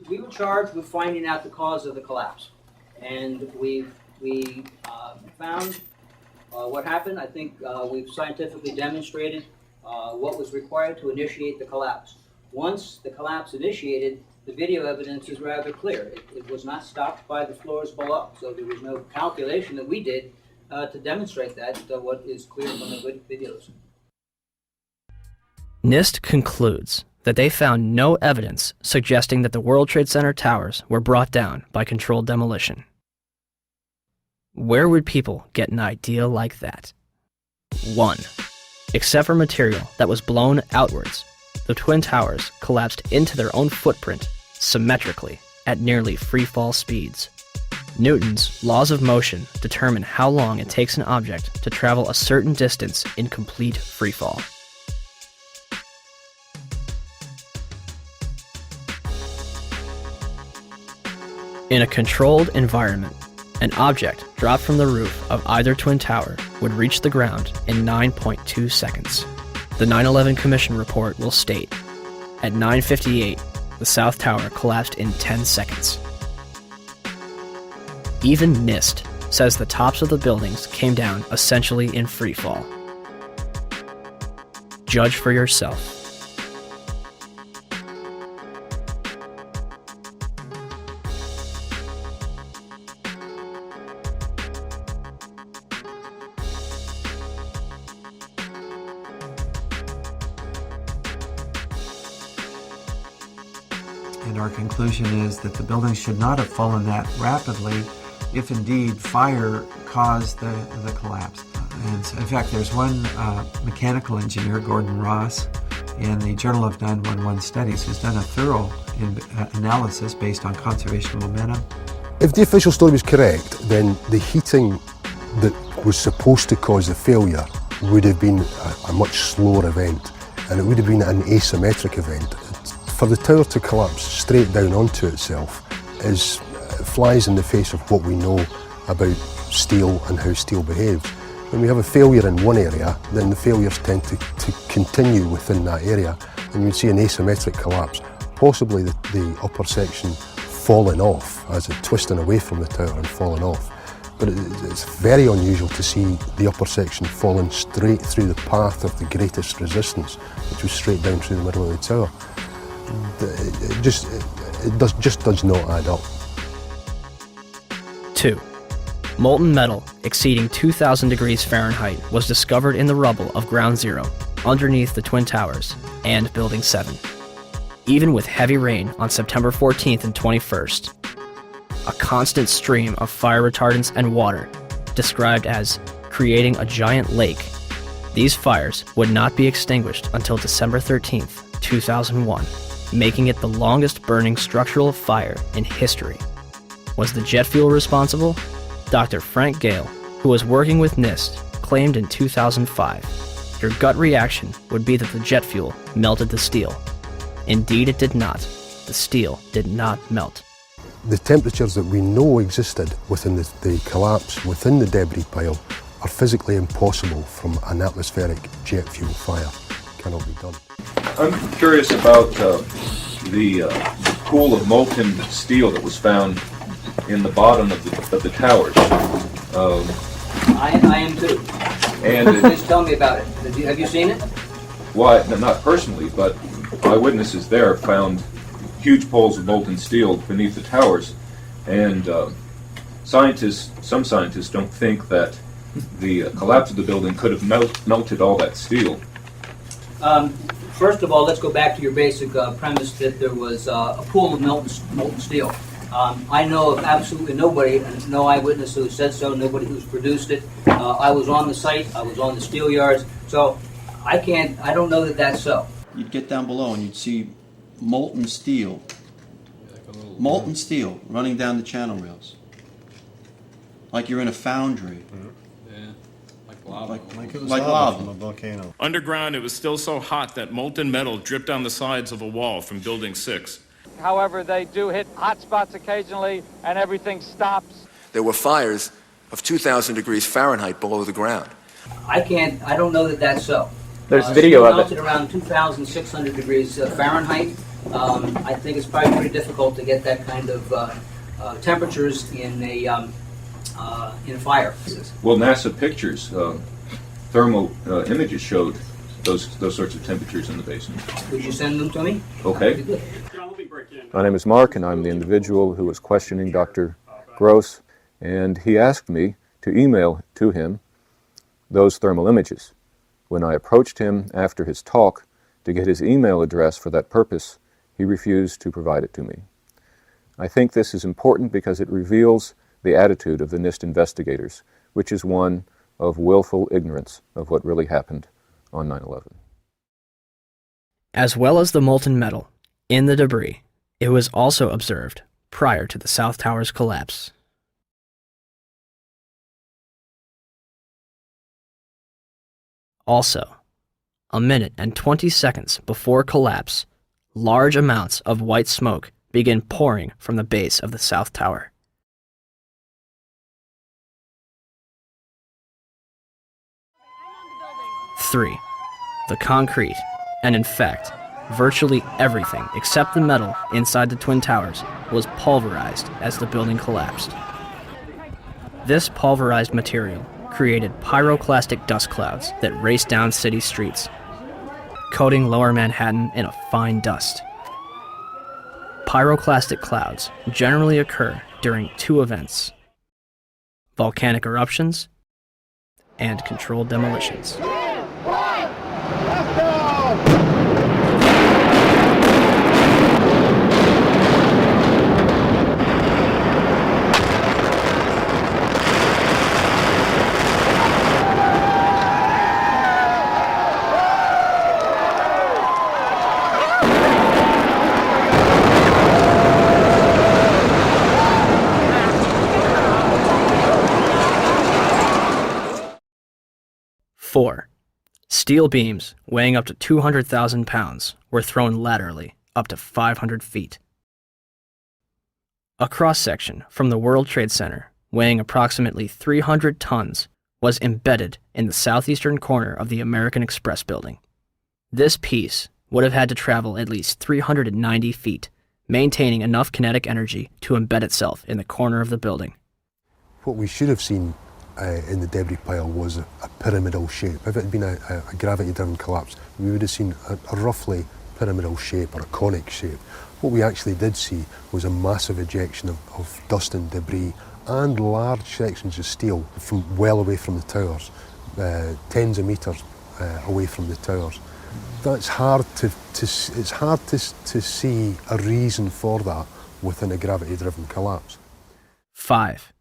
We were charged with finding out the cause of the collapse, and we found what happened. I think we've scientifically demonstrated what was required to initiate the collapse. Once the collapse initiated, the video evidence is rather clear. It was not stopped by the floors below, so there was no calculation that we did to demonstrate that, what is clear from the videos. NIST concludes that they found no evidence suggesting that the World Trade Center towers were brought down by controlled demolition. Where would people get an idea like that? 1. Except for material that was blown outwards, the Twin Towers collapsed into their own footprint symmetrically at nearly free-fall speeds. Newton's laws of motion determine how long it takes an object to travel a certain distance in complete freefall. In a controlled environment, an object dropped from the roof of either twin tower would reach the ground in 9.2 seconds. The 9/11 Commission report will state, at 9:58, the South Tower collapsed in 10 seconds. Even NIST says the tops of the buildings came down essentially in free fall. Judge for yourself. and our conclusion is that the building should not have fallen that rapidly if indeed fire caused the collapse. And in fact, there's one mechanical engineer, Gordon Ross, in the Journal of 911 Studies, who's done a thorough analysis based on conservation of momentum. If the official story was correct, then the heating that was supposed to cause the failure would have been a much slower event, and it would have been an asymmetric event. For the tower to collapse straight down onto itself flies in the face of what we know about steel and how steel behaves. When we have a failure in one area, then the failures tend to continue within that area, and you'd see an asymmetric collapse, possibly the upper section falling off as it twisting away from the tower and falling off. But it's very unusual to see the upper section falling straight through the path of the greatest resistance, which was straight down through the middle of the tower. It just does not add up. 2. Molten metal exceeding 2,000 degrees Fahrenheit was discovered in the rubble of Ground Zero, underneath the Twin Towers and Building 7. Even with heavy rain on September 14th and 21st, a constant stream of fire retardants and water, described as creating a giant lake, these fires would not be extinguished until December 13th, 2001, making it the longest burning structural fire in history. Was the jet fuel responsible? Dr. Frank Gale, who was working with NIST, claimed in 2005, your gut reaction would be that the jet fuel melted the steel. Indeed it did not. The steel did not melt. The temperatures that we know existed within the collapse, within the debris pile, are physically impossible from an atmospheric jet fuel fire. Cannot be done. I'm curious about the pool of molten steel that was found in the bottom of the towers. I am too. And Please tell me about it. Have you seen it? Well, not personally, but eyewitnesses there found huge poles of molten steel beneath the towers, and some scientists don't think that the collapse of the building could have melted all that steel. First of all, let's go back to your basic premise that there was a pool of molten steel. I know of absolutely nobody, and no eyewitness who said so, nobody who's produced it. I was on the site, I was on the steel yards, so I don't know that that's so. You'd get down below and you'd see molten steel running down the channel rails. Like you're in a foundry. Yeah, like lava. Like it was lava from a volcano. Underground, it was still so hot that molten metal dripped down the sides of a wall from Building 6. However, they do hit hot spots occasionally, and everything stops. There were fires of 2,000 degrees Fahrenheit below the ground. I don't know that that's so. There's video of it. Melted around 2,600 degrees Fahrenheit. I think it's probably pretty difficult to get that kind of temperatures in a fire. Well, NASA pictures, thermal images showed those sorts of temperatures in the basement. Would you send them to me? Okay. My name is Mark, and I'm the individual who was questioning Dr. Gross, and he asked me to email to him those thermal images. When I approached him after his talk to get his email address for that purpose, he refused to provide it to me. I think this is important because it reveals the attitude of the NIST investigators, which is one of willful ignorance of what really happened on 9/11. As well as the molten metal in the debris, it was also observed prior to the South Tower's collapse. Also, a minute and 20 seconds before collapse, large amounts of white smoke begin pouring from the base of the South Tower. Three, the concrete, and in fact, virtually everything except the metal inside the Twin Towers was pulverized as the building collapsed. This pulverized material created pyroclastic dust clouds that raced down city streets, coating lower Manhattan in a fine dust. Pyroclastic clouds generally occur during two events: volcanic eruptions and controlled demolitions. 4. Steel beams weighing up to 200,000 pounds were thrown laterally up to 500 feet. A cross-section from the World Trade Center weighing approximately 300 tons was embedded in the southeastern corner of the American Express building. This piece would have had to travel at least 390 feet, maintaining enough kinetic energy to embed itself in the corner of the building. What we should have seen in the debris pile was a pyramidal shape. If it had been a gravity-driven collapse, we would have seen a roughly pyramidal shape or a conic shape. What we actually did see was a massive ejection of dust and debris and large sections of steel from well away from the towers, tens of metres away from the towers. That's hard to see a reason for that within a gravity-driven collapse. 5.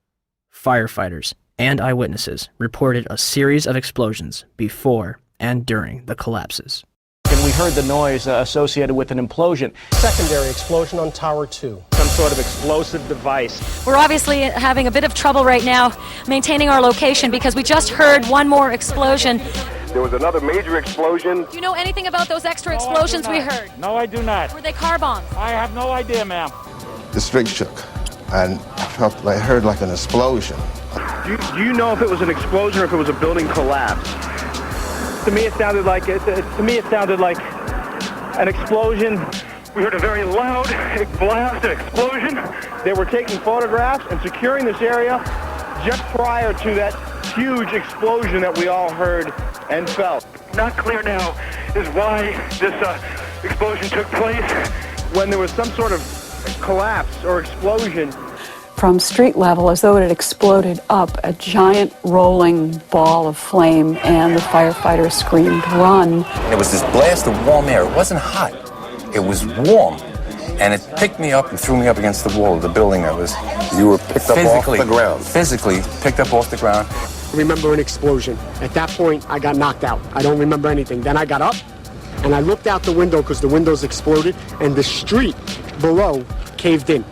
Firefighters and eyewitnesses reported a series of explosions before and during the collapses. And we heard the noise associated with an implosion. Secondary explosion on Tower 2. Some sort of explosive device. We're obviously having a bit of trouble right now maintaining our location because we just heard one more explosion. There was another major explosion. Do you know anything about those extra explosions we heard? No, I do not. Were they car bombs? I have no idea, ma'am. The street shook, and I heard like an explosion. Do you know if it was an explosion or if it was a building collapse? To me, it sounded like an explosion. We heard a very loud blast, an explosion. They were taking photographs and securing this area just prior to that huge explosion that we all heard and felt. Not clear now is why this explosion took place. When there was some sort of collapse or explosion. From street level, as though it had exploded up, a giant rolling ball of flame, and the firefighters screamed, "Run!" There was this blast of warm air. It wasn't hot. It was warm. And it picked me up and threw me up against the wall of the building. You were picked up off the ground. Physically picked up off the ground. I remember an explosion. At that point, I got knocked out. I don't remember anything. Then I got up, and I looked out the window because the windows exploded, and the street below caved in.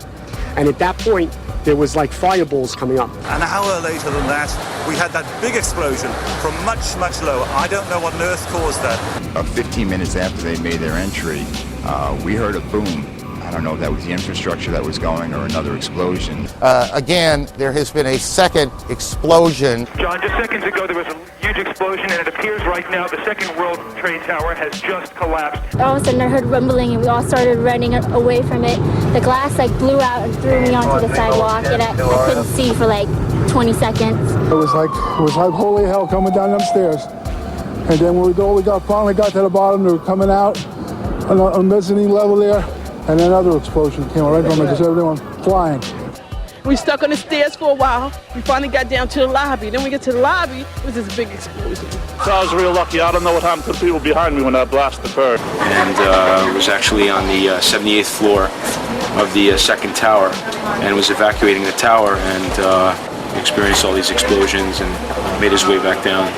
And at that point, there was like fireballs coming up. An hour later than that, we had that big explosion from much, much lower. I don't know what on earth caused that. About 15 minutes after they made their entry, we heard a boom. I don't know if that was the infrastructure that was going or another explosion. Again, there has been a second explosion. John, just seconds ago there was a huge explosion, and it appears right now the second World Trade Tower has just collapsed. All of a sudden I heard rumbling and we all started running away from it. The glass blew out and threw me onto the sidewalk, and I couldn't see for 20 seconds. It was like holy hell coming down them stairs. And then when we finally got to the bottom, they were coming out on a mezzanine level there. And another explosion came right from it, just everyone flying. We stuck on the stairs for a while. We finally got down to the lobby. Then we get to the lobby, it was this big explosion. So I was real lucky. I don't know what happened to the people behind me when that blast occurred. And was actually on the 78th floor of the second tower and was evacuating the tower and experienced all these explosions and made his way back down.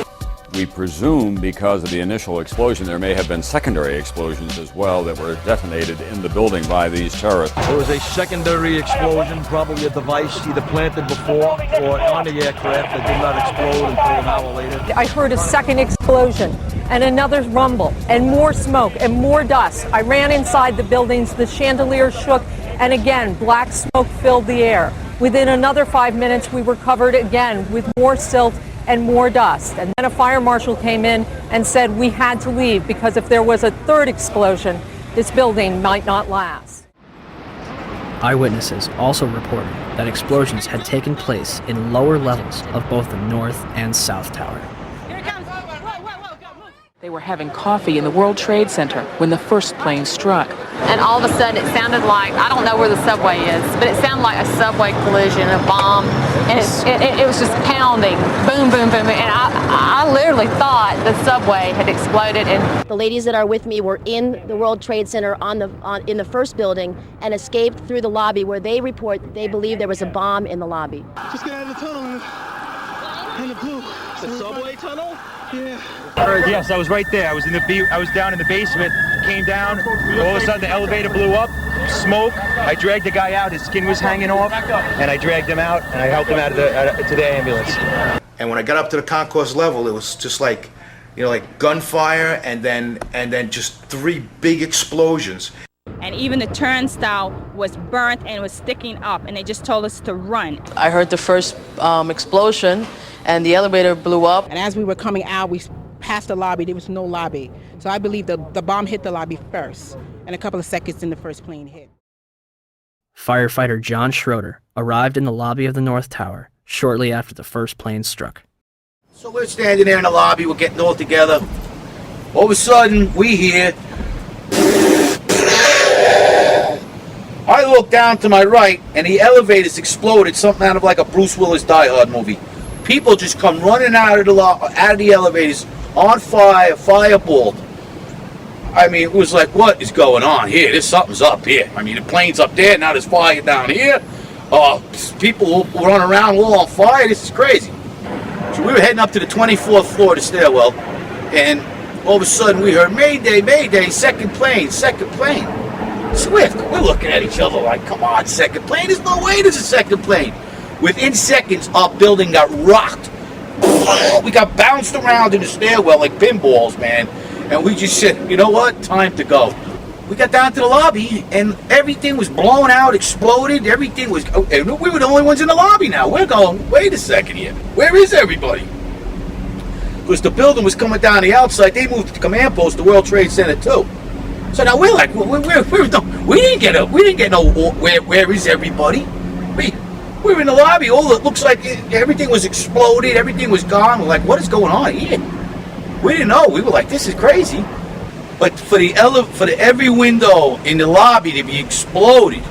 We presume because of the initial explosion there may have been secondary explosions as well that were detonated in the building by these terrorists. There was a secondary explosion, probably a device either planted before or on the aircraft that did not explode until an hour later. I heard a second explosion and another rumble and more smoke and more dust. I ran inside the buildings, the chandelier shook, and again, black smoke filled the air. Within another 5 minutes, we were covered again with more silt and more dust. And then a fire marshal came in and said we had to leave because if there was a third explosion, this building might not last. Eyewitnesses also reported that explosions had taken place in lower levels of both the North and South Tower. They were having coffee in the World Trade Center when the first plane struck. And all of a sudden it sounded like, I don't know where the subway is, but it sounded like a subway collision, a bomb, and it was just pounding, boom, boom, boom, and I literally thought the subway had exploded. And the ladies that are with me were in the World Trade Center in the first building and escaped through the lobby where they report that they believe there was a bomb in the lobby. Just get out of the tunnel and the blue. The subway tunnel? Yeah. Yes, I was right there. I was down in the basement, came down, all of a sudden the elevator blew up, smoke. I dragged the guy out, his skin was hanging off, and I dragged him out, and I helped him out to the ambulance. And when I got up to the concourse level, it was just like like gunfire, and then just 3 big explosions. And even the turnstile was burnt and was sticking up, and they just told us to run. I heard the first explosion, and the elevator blew up. And as we were coming out, we passed the lobby. There was no lobby. So I believe the bomb hit the lobby first, and a couple of seconds then the first plane hit. Firefighter John Schroeder arrived in the lobby of the North Tower shortly after the first plane struck. So we're standing there in the lobby, we're getting all together. All of a sudden, we hear... I look down to my right, and the elevator's exploded, something out of like a Bruce Willis Die Hard movie. People just come running out of the elevators on fire, fireballed. I mean, it was like, what is going on here? There's something's up here. I mean, the plane's up there, now there's fire down here. People run around all on fire. This is crazy. So we were heading up to the 24th floor of the stairwell, and all of a sudden we heard, Mayday, Mayday, second plane, second plane. Swift, we're looking at each other like, come on, second plane? There's no way there's a second plane. Within seconds, our building got rocked. We got bounced around in the stairwell like pinballs, man. And we just said, you know what? Time to go. We got down to the lobby, and everything was blown out, exploded. Everything was... We were the only ones in the lobby now. We're going, wait a second here. Where is everybody? Because the building was coming down the outside. They moved the command post to World Trade Center, too. So now we're like, we didn't get no, where is everybody? We were in the lobby. It looks like everything was exploded. Everything was gone. We're like, what is going on here? We didn't know. We were like, this is crazy. But for every window in the lobby to be exploded,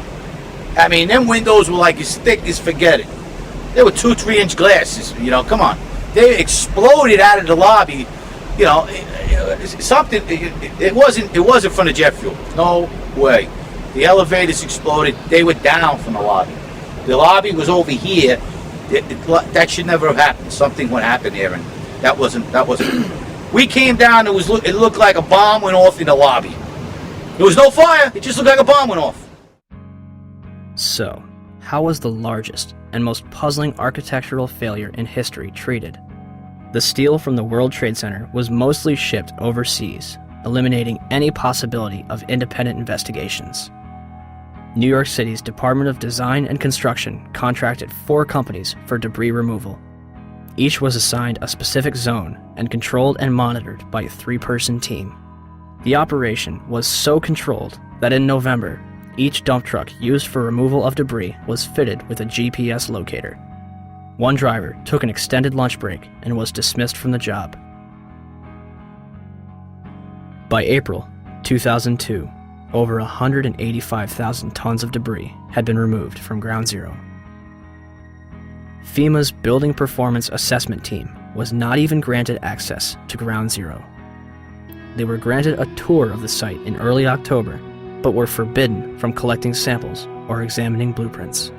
I mean, them windows were like as thick as forget it. They were 2-3 inch glasses. Come on. They exploded out of the lobby. Something. It wasn't from the jet fuel. No way. The elevators exploded. They were down from the lobby. The lobby was over here. That should never have happened. Something would happen there, and that wasn't. We came down. It looked like a bomb went off in the lobby. There was no fire. It just looked like a bomb went off. So, how was the largest and most puzzling architectural failure in history treated? The steel from the World Trade Center was mostly shipped overseas, eliminating any possibility of independent investigations. New York City's Department of Design and Construction contracted 4 companies for debris removal. Each was assigned a specific zone and controlled and monitored by a 3-person team. The operation was so controlled that in November, each dump truck used for removal of debris was fitted with a GPS locator. One driver took an extended lunch break and was dismissed from the job. By April 2002, over 185,000 tons of debris had been removed from Ground Zero. FEMA's Building Performance Assessment Team was not even granted access to Ground Zero. They were granted a tour of the site in early October, but were forbidden from collecting samples or examining blueprints.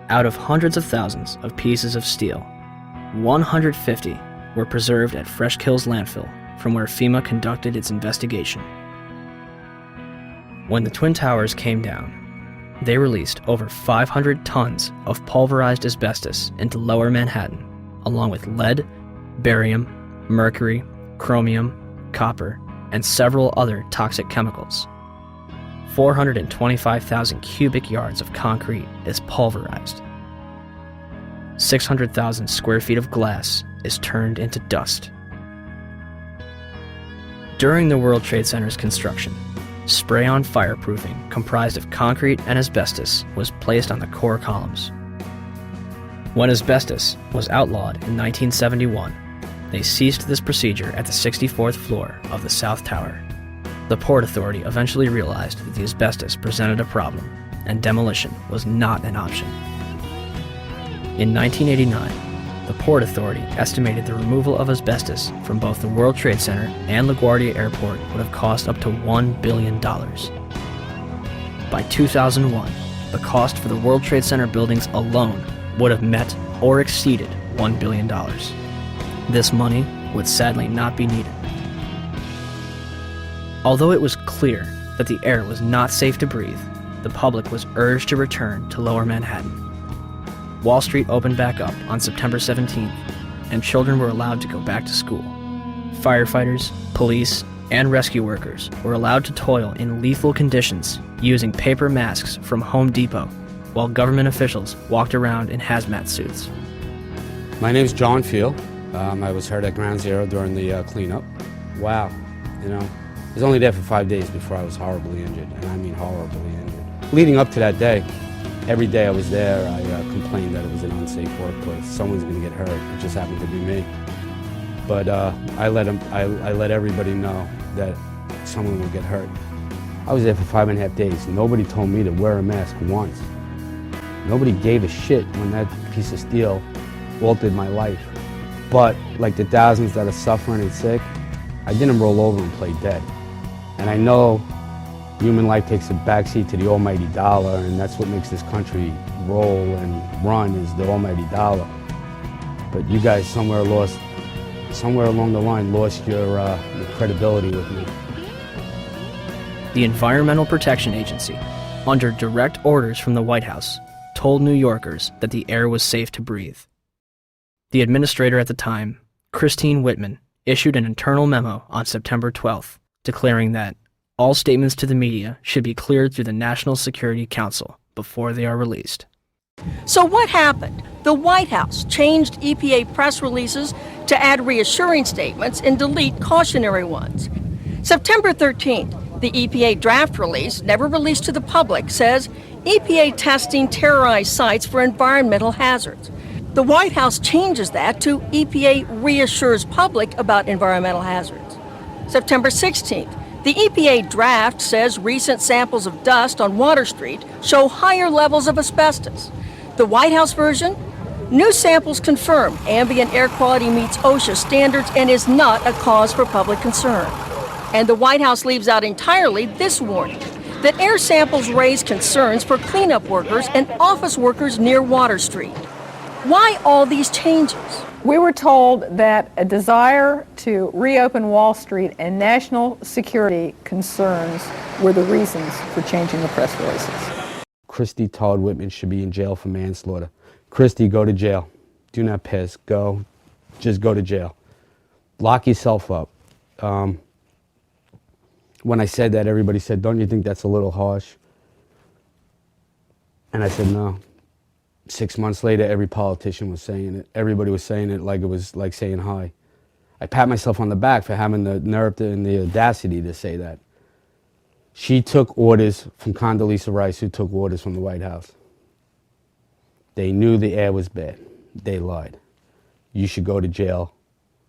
Out of hundreds of thousands of pieces of steel, 150 were preserved at Fresh Kills landfill, from where FEMA conducted its investigation. When the Twin Towers came down, they released over 500 tons of pulverized asbestos into Lower Manhattan, along with lead, barium, mercury, chromium, copper, and several other toxic chemicals. 425,000 cubic yards of concrete is pulverized. 600,000 square feet of glass is turned into dust. During the World Trade Center's construction, spray-on fireproofing comprised of concrete and asbestos was placed on the core columns. When asbestos was outlawed in 1971, they ceased this procedure at the 64th floor of the South Tower. The Port Authority eventually realized that the asbestos presented a problem, and demolition was not an option. In 1989, the Port Authority estimated the removal of asbestos from both the World Trade Center and LaGuardia Airport would have cost up to $1 billion. By 2001, the cost for the World Trade Center buildings alone would have met or exceeded $1 billion. This money would sadly not be needed. Although it was clear that the air was not safe to breathe, the public was urged to return to Lower Manhattan. Wall Street opened back up on September 17th, and children were allowed to go back to school. Firefighters, police, and rescue workers were allowed to toil in lethal conditions using paper masks from Home Depot, while government officials walked around in hazmat suits. My name's John Field. I was hurt at Ground Zero during the cleanup. Wow, I was only there for 5 days before I was horribly injured, and I mean horribly injured. Leading up to that day, every day I was there, I complained that it was an unsafe workplace. Someone's going to get hurt. It just happened to be me. But I let everybody know that someone would get hurt. I was there for 5.5 days. Nobody told me to wear a mask once. Nobody gave a shit when that piece of steel altered my life. But like the thousands that are suffering and sick, I didn't roll over and play dead. And I know human life takes a backseat to the almighty dollar, and that's what makes this country roll and run, is the almighty dollar. But you guys somewhere along the line lost your credibility with me. The Environmental Protection Agency, under direct orders from the White House, told New Yorkers that the air was safe to breathe. The administrator at the time, Christine Whitman, issued an internal memo on September 12th, declaring that all statements to the media should be cleared through the National Security Council before they are released. So what happened? The White House changed EPA press releases to add reassuring statements and delete cautionary ones. September 13th, the EPA draft release, never released to the public, says EPA testing terrorized sites for environmental hazards. The White House changes that to EPA reassures public about environmental hazards. September 16th, the EPA draft says recent samples of dust on Water Street show higher levels of asbestos. The White House version? New samples confirm ambient air quality meets OSHA standards and is not a cause for public concern. And the White House leaves out entirely this warning, that air samples raise concerns for cleanup workers and office workers near Water Street. Why all these changes? We were told that a desire to reopen Wall Street and national security concerns were the reasons for changing the press releases. Christy Todd Whitman should be in jail for manslaughter. Christy, go to jail. Do not piss. Go. Just go to jail. Lock yourself up. When I said that, everybody said, don't you think that's a little harsh? And I said, no. 6 months later, every politician was saying it. Everybody was saying it like it was like saying hi. I pat myself on the back for having the nerve and the audacity to say that. She took orders from Condoleezza Rice, who took orders from the White House. They knew the air was bad. They lied. You should go to jail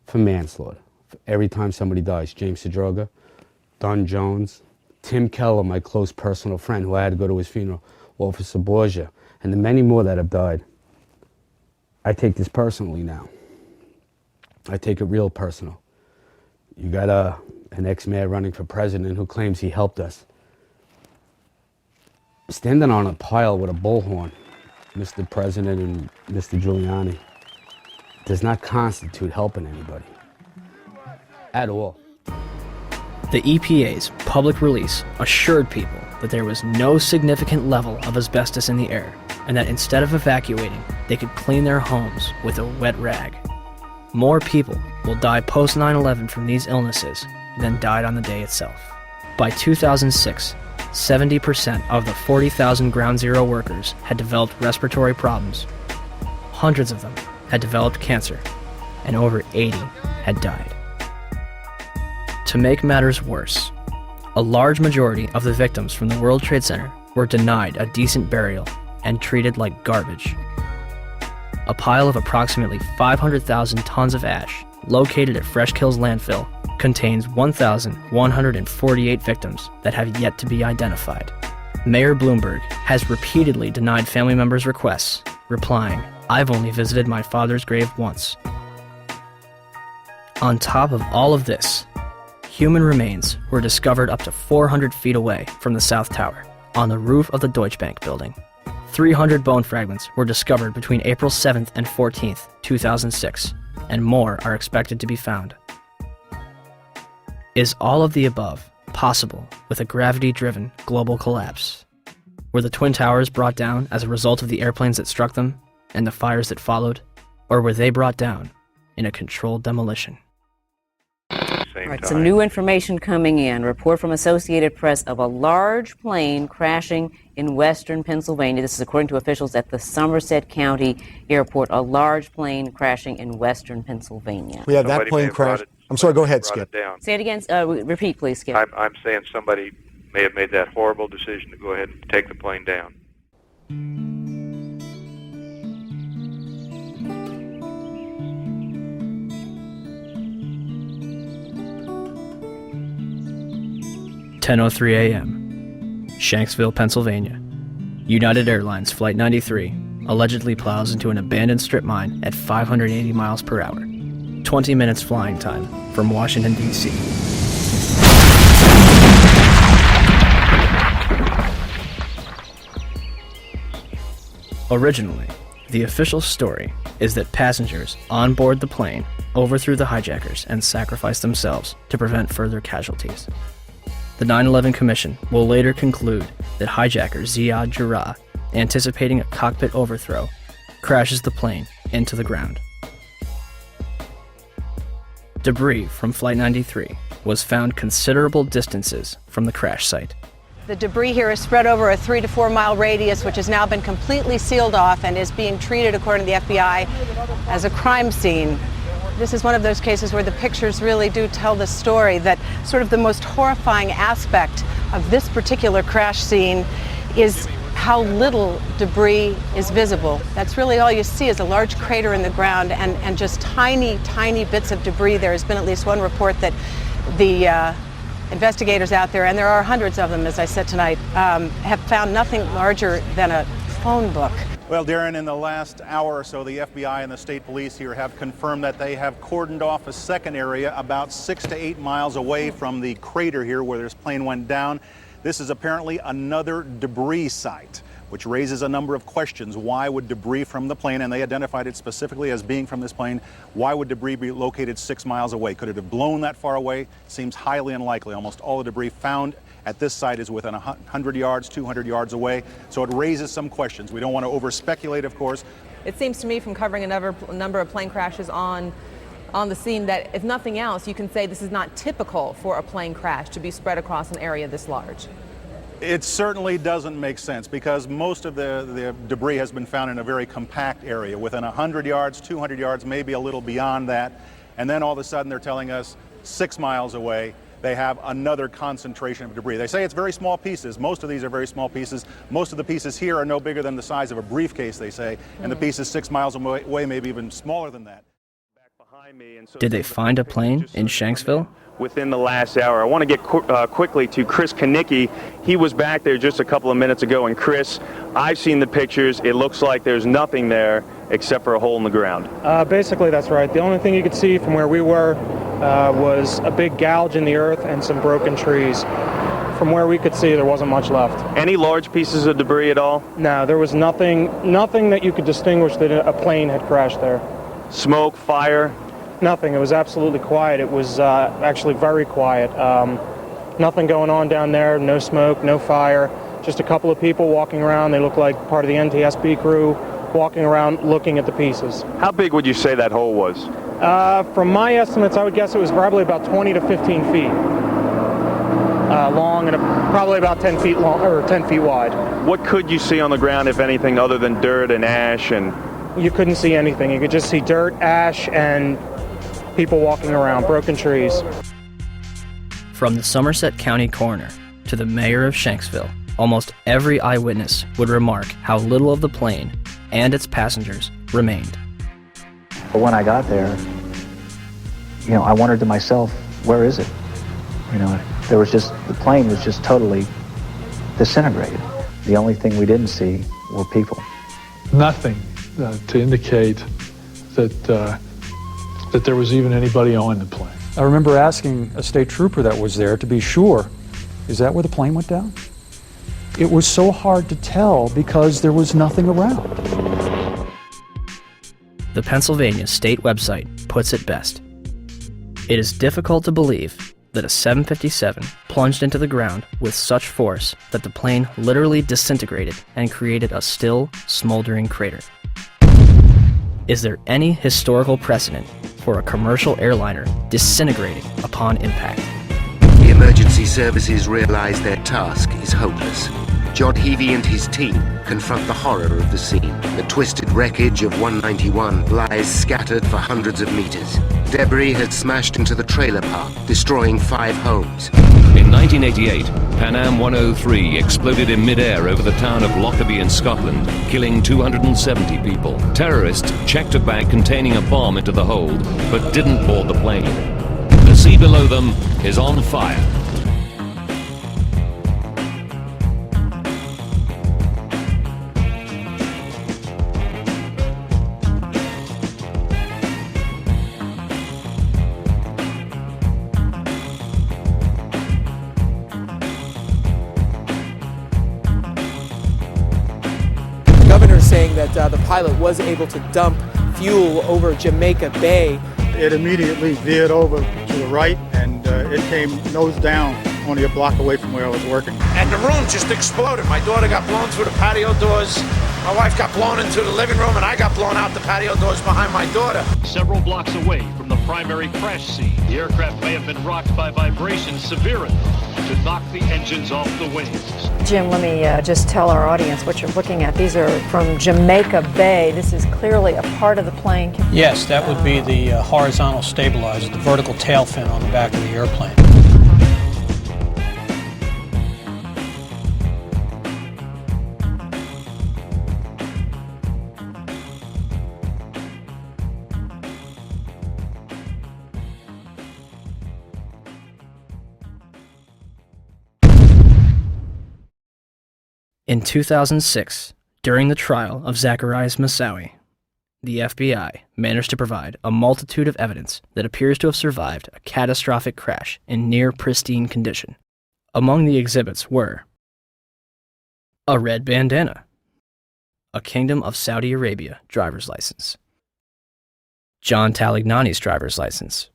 for manslaughter. For every time somebody dies. James Sedroga, Don Jones, Tim Keller, my close personal friend who I had to go to his funeral, Officer Borgia, and the many more that have died. I take this personally now. I take it real personal. You got an ex-mayor running for president who claims he helped us. Standing on a pile with a bullhorn, Mr. President and Mr. Giuliani, does not constitute helping anybody. At all. The EPA's public release assured people that there was no significant level of asbestos in the air, and that instead of evacuating, they could clean their homes with a wet rag. More people will die post 9/11 from these illnesses than died on the day itself. By 2006, 70% of the 40,000 Ground Zero workers had developed respiratory problems. Hundreds of them had developed cancer, and over 80 had died. To make matters worse, a large majority of the victims from the World Trade Center were denied a decent burial and treated like garbage. A pile of approximately 500,000 tons of ash located at Fresh Kills landfill contains 1,148 victims that have yet to be identified. Mayor Bloomberg has repeatedly denied family members' requests, replying, "I've only visited my father's grave once." On top of all of this, human remains were discovered up to 400 feet away from the South Tower, on the roof of the Deutsche Bank building. 300 bone fragments were discovered between April 7th and 14th, 2006, and more are expected to be found. Is all of the above possible with a gravity-driven global collapse? Were the Twin Towers brought down as a result of the airplanes that struck them and the fires that followed? Or were they brought down in a controlled demolition? same All right, time. some new information coming in. Report from Associated Press of a large plane crashing in western Pennsylvania. This is according to officials at the Somerset County Airport. A large plane crashing in western Pennsylvania. We had that plane crash. I'm sorry, go ahead, Skip. Say it again. Repeat, please, Skip. I'm saying somebody may have made that horrible decision to go ahead and take the plane down. (10:03 a.m.) Shanksville, Pennsylvania. United Airlines Flight 93 allegedly plows into an abandoned strip mine at 580 miles per hour. 20 minutes flying time from Washington, D.C. Originally, the official story is that passengers on board the plane overthrew the hijackers and sacrificed themselves to prevent further casualties. The 9/11 Commission will later conclude that hijacker Ziad Jarrah, anticipating a cockpit overthrow, crashes the plane into the ground. Debris from Flight 93 was found considerable distances from the crash site. The debris here is spread over a 3 to 4 mile radius, which has now been completely sealed off and is being treated, according to the FBI, as a crime scene. This is one of those cases where the pictures really do tell the story, that sort of the most horrifying aspect of this particular crash scene is how little debris is visible. That's really all you see is a large crater in the ground and just tiny, tiny bits of debris. There has been at least one report that the investigators out there, and there are hundreds of them, as I said tonight, have found nothing larger than a phone book. Well, Darren, in the last hour or so, the FBI and the state police here have confirmed that they have cordoned off a second area about 6 to 8 miles away from the crater here where this plane went down. This is apparently another debris site, which raises a number of questions. Why would debris from the plane, and they identified it specifically as being from this plane, why would debris be located 6 miles away? Could it have blown that far away? Seems highly unlikely. Almost all the debris found at this site is within 100 yards, 200 yards away. So it raises some questions. We don't want to over-speculate, of course. It seems to me from covering a number of plane crashes on the scene that, if nothing else, you can say this is not typical for a plane crash to be spread across an area this large. It certainly doesn't make sense because most of the debris has been found in a very compact area within 100 yards, 200 yards, maybe a little beyond that. And then all of a sudden they're telling us 6 miles away they have another concentration of debris. They say it's very small pieces. Most of these are very small pieces. Most of the pieces here are no bigger than the size of a briefcase, they say, and the pieces 6 miles away maybe even smaller than that. Did they find a plane in Shanksville? Within the last hour. I want to get quickly to Chris Kanicki. He was back there just a couple of minutes ago, and Chris, I've seen the pictures. It looks like there's nothing there except for a hole in the ground. Basically, that's right. The only thing you could see from where we were was a big gouge in the earth and some broken trees. From where we could see, there wasn't much left. Any large pieces of debris at all? No, there was nothing that you could distinguish that a plane had crashed there. Smoke, fire? Nothing. It was absolutely quiet. It was actually very quiet. Nothing going on down there. No smoke, no fire. Just a couple of people walking around. They look like part of the NTSB crew walking around looking at the pieces. How big would you say that hole was? From my estimates, I would guess it was probably about 20 to 15 feet long and probably about 10 feet long or 10 feet wide. What could you see on the ground, if anything, other than dirt and ash? And you couldn't see anything. You could just see dirt, ash, and people walking around, broken trees. From the Somerset County coroner to the mayor of Shanksville, almost every eyewitness would remark how little of the plane and its passengers remained. But when I got there, I wondered to myself, where is it? The plane was just totally disintegrated. The only thing we didn't see were people. Nothing to indicate that there was even anybody on the plane. I remember asking a state trooper that was there to be sure, is that where the plane went down? It was so hard to tell because there was nothing around. The Pennsylvania state website puts it best. It is difficult to believe that a 757 plunged into the ground with such force that the plane literally disintegrated and created a still, smoldering crater. Is there any historical precedent for a commercial airliner disintegrating upon impact. The emergency services realize their task is hopeless. John Heavey and his team confront the horror of the scene. The twisted wreckage of 191 lies scattered for hundreds of meters. Debris has smashed into the trailer park, destroying 5 homes. In 1988, Pan Am 103 exploded in mid-air over the town of Lockerbie in Scotland, killing 270 people. Terrorists checked a bag containing a bomb into the hold, but didn't board the plane. The sea below them is on fire. Saying that the pilot was able to dump fuel over Jamaica Bay. It immediately veered over to the right and it came nose down only a block away from where I was working. And the room just exploded. My daughter got blown through the patio doors. My wife got blown into the living room and I got blown out the patio doors behind my daughter. Several blocks away from the primary crash scene, the aircraft may have been rocked by vibrations severe enough to knock the engines off the wings. Jim, let me just tell our audience what you're looking at. These are from Jamaica Bay. This is clearly a part of the plane. Yes, that would be the horizontal stabilizer, the vertical tail fin on the back of the airplane. In 2006, during the trial of Zacarias Moussaoui, the FBI managed to provide a multitude of evidence that appears to have survived a catastrophic crash in near pristine condition. Among the exhibits were a red bandana, a Kingdom of Saudi Arabia driver's license, John Talignani's driver's license,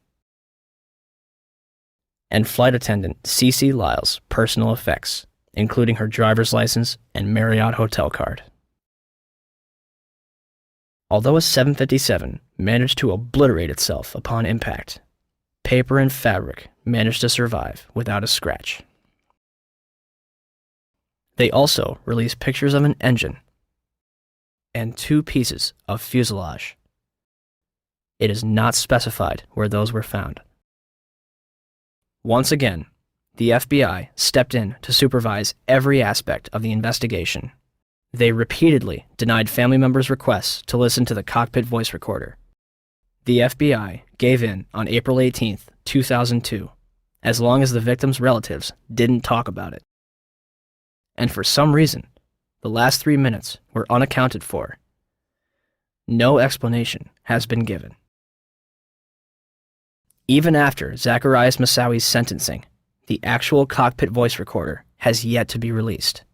and flight attendant Cece Lyle's personal effects, including her driver's license and Marriott hotel card. Although a 757 managed to obliterate itself upon impact, paper and fabric managed to survive without a scratch. They also released pictures of an engine and 2 pieces of fuselage. It is not specified where those were found. Once again, the FBI stepped in to supervise every aspect of the investigation. They repeatedly denied family members' requests to listen to the cockpit voice recorder. The FBI gave in on April 18, 2002, as long as the victims' relatives didn't talk about it. And for some reason, the last 3 minutes were unaccounted for. No explanation has been given. Even after Zacarias Moussaoui's sentencing, the actual cockpit voice recorder has yet to be released.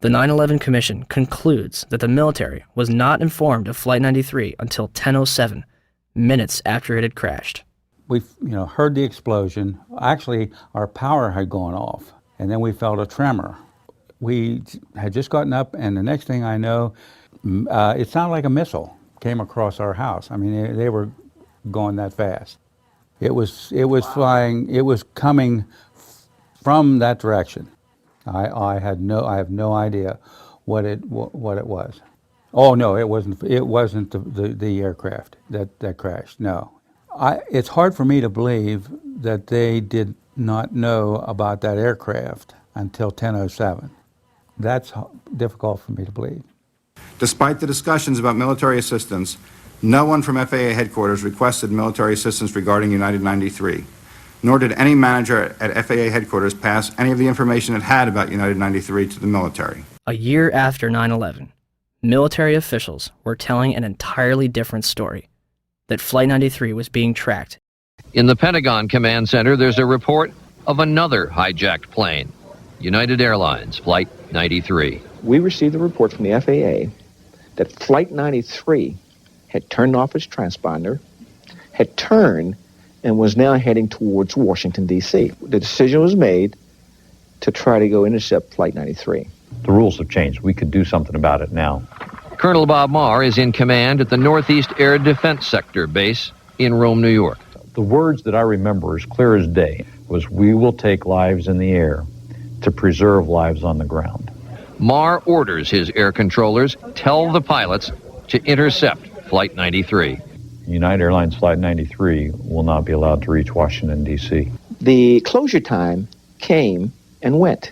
The 9/11 Commission concludes that the military was not informed of Flight 93 until 10:07, minutes after it had crashed. We heard the explosion. Actually, our power had gone off, and then we felt a tremor. We had just gotten up, and the next thing I know, it sounded like a missile came across our house. I mean, they were going that fast. It was flying. It was coming from that direction. I have no idea what it was. Oh no, it wasn't the aircraft that crashed. No, it's hard for me to believe that they did not know about that aircraft until 10:07. That's difficult for me to believe. Despite the discussions about military assistance, no one from FAA headquarters requested military assistance regarding United 93, nor did any manager at FAA headquarters pass any of the information it had about United 93 to the military. A year after 9/11, military officials were telling an entirely different story, that Flight 93 was being tracked. In the Pentagon Command Center, there's a report of another hijacked plane, United Airlines Flight 93. We received a report from the FAA that Flight 93 had turned off its transponder, had turned, and was now heading towards Washington, D.C. The decision was made to try to go intercept Flight 93. The rules have changed. We could do something about it now. Colonel Bob Marr is in command at the Northeast Air Defense Sector base in Rome, New York. The words that I remember as clear as day was, "We will take lives in the air to preserve lives on the ground." Marr orders his air controllers tell the pilots to intercept Flight 93. United Airlines Flight 93 will not be allowed to reach Washington, D.C. The closure time came and went,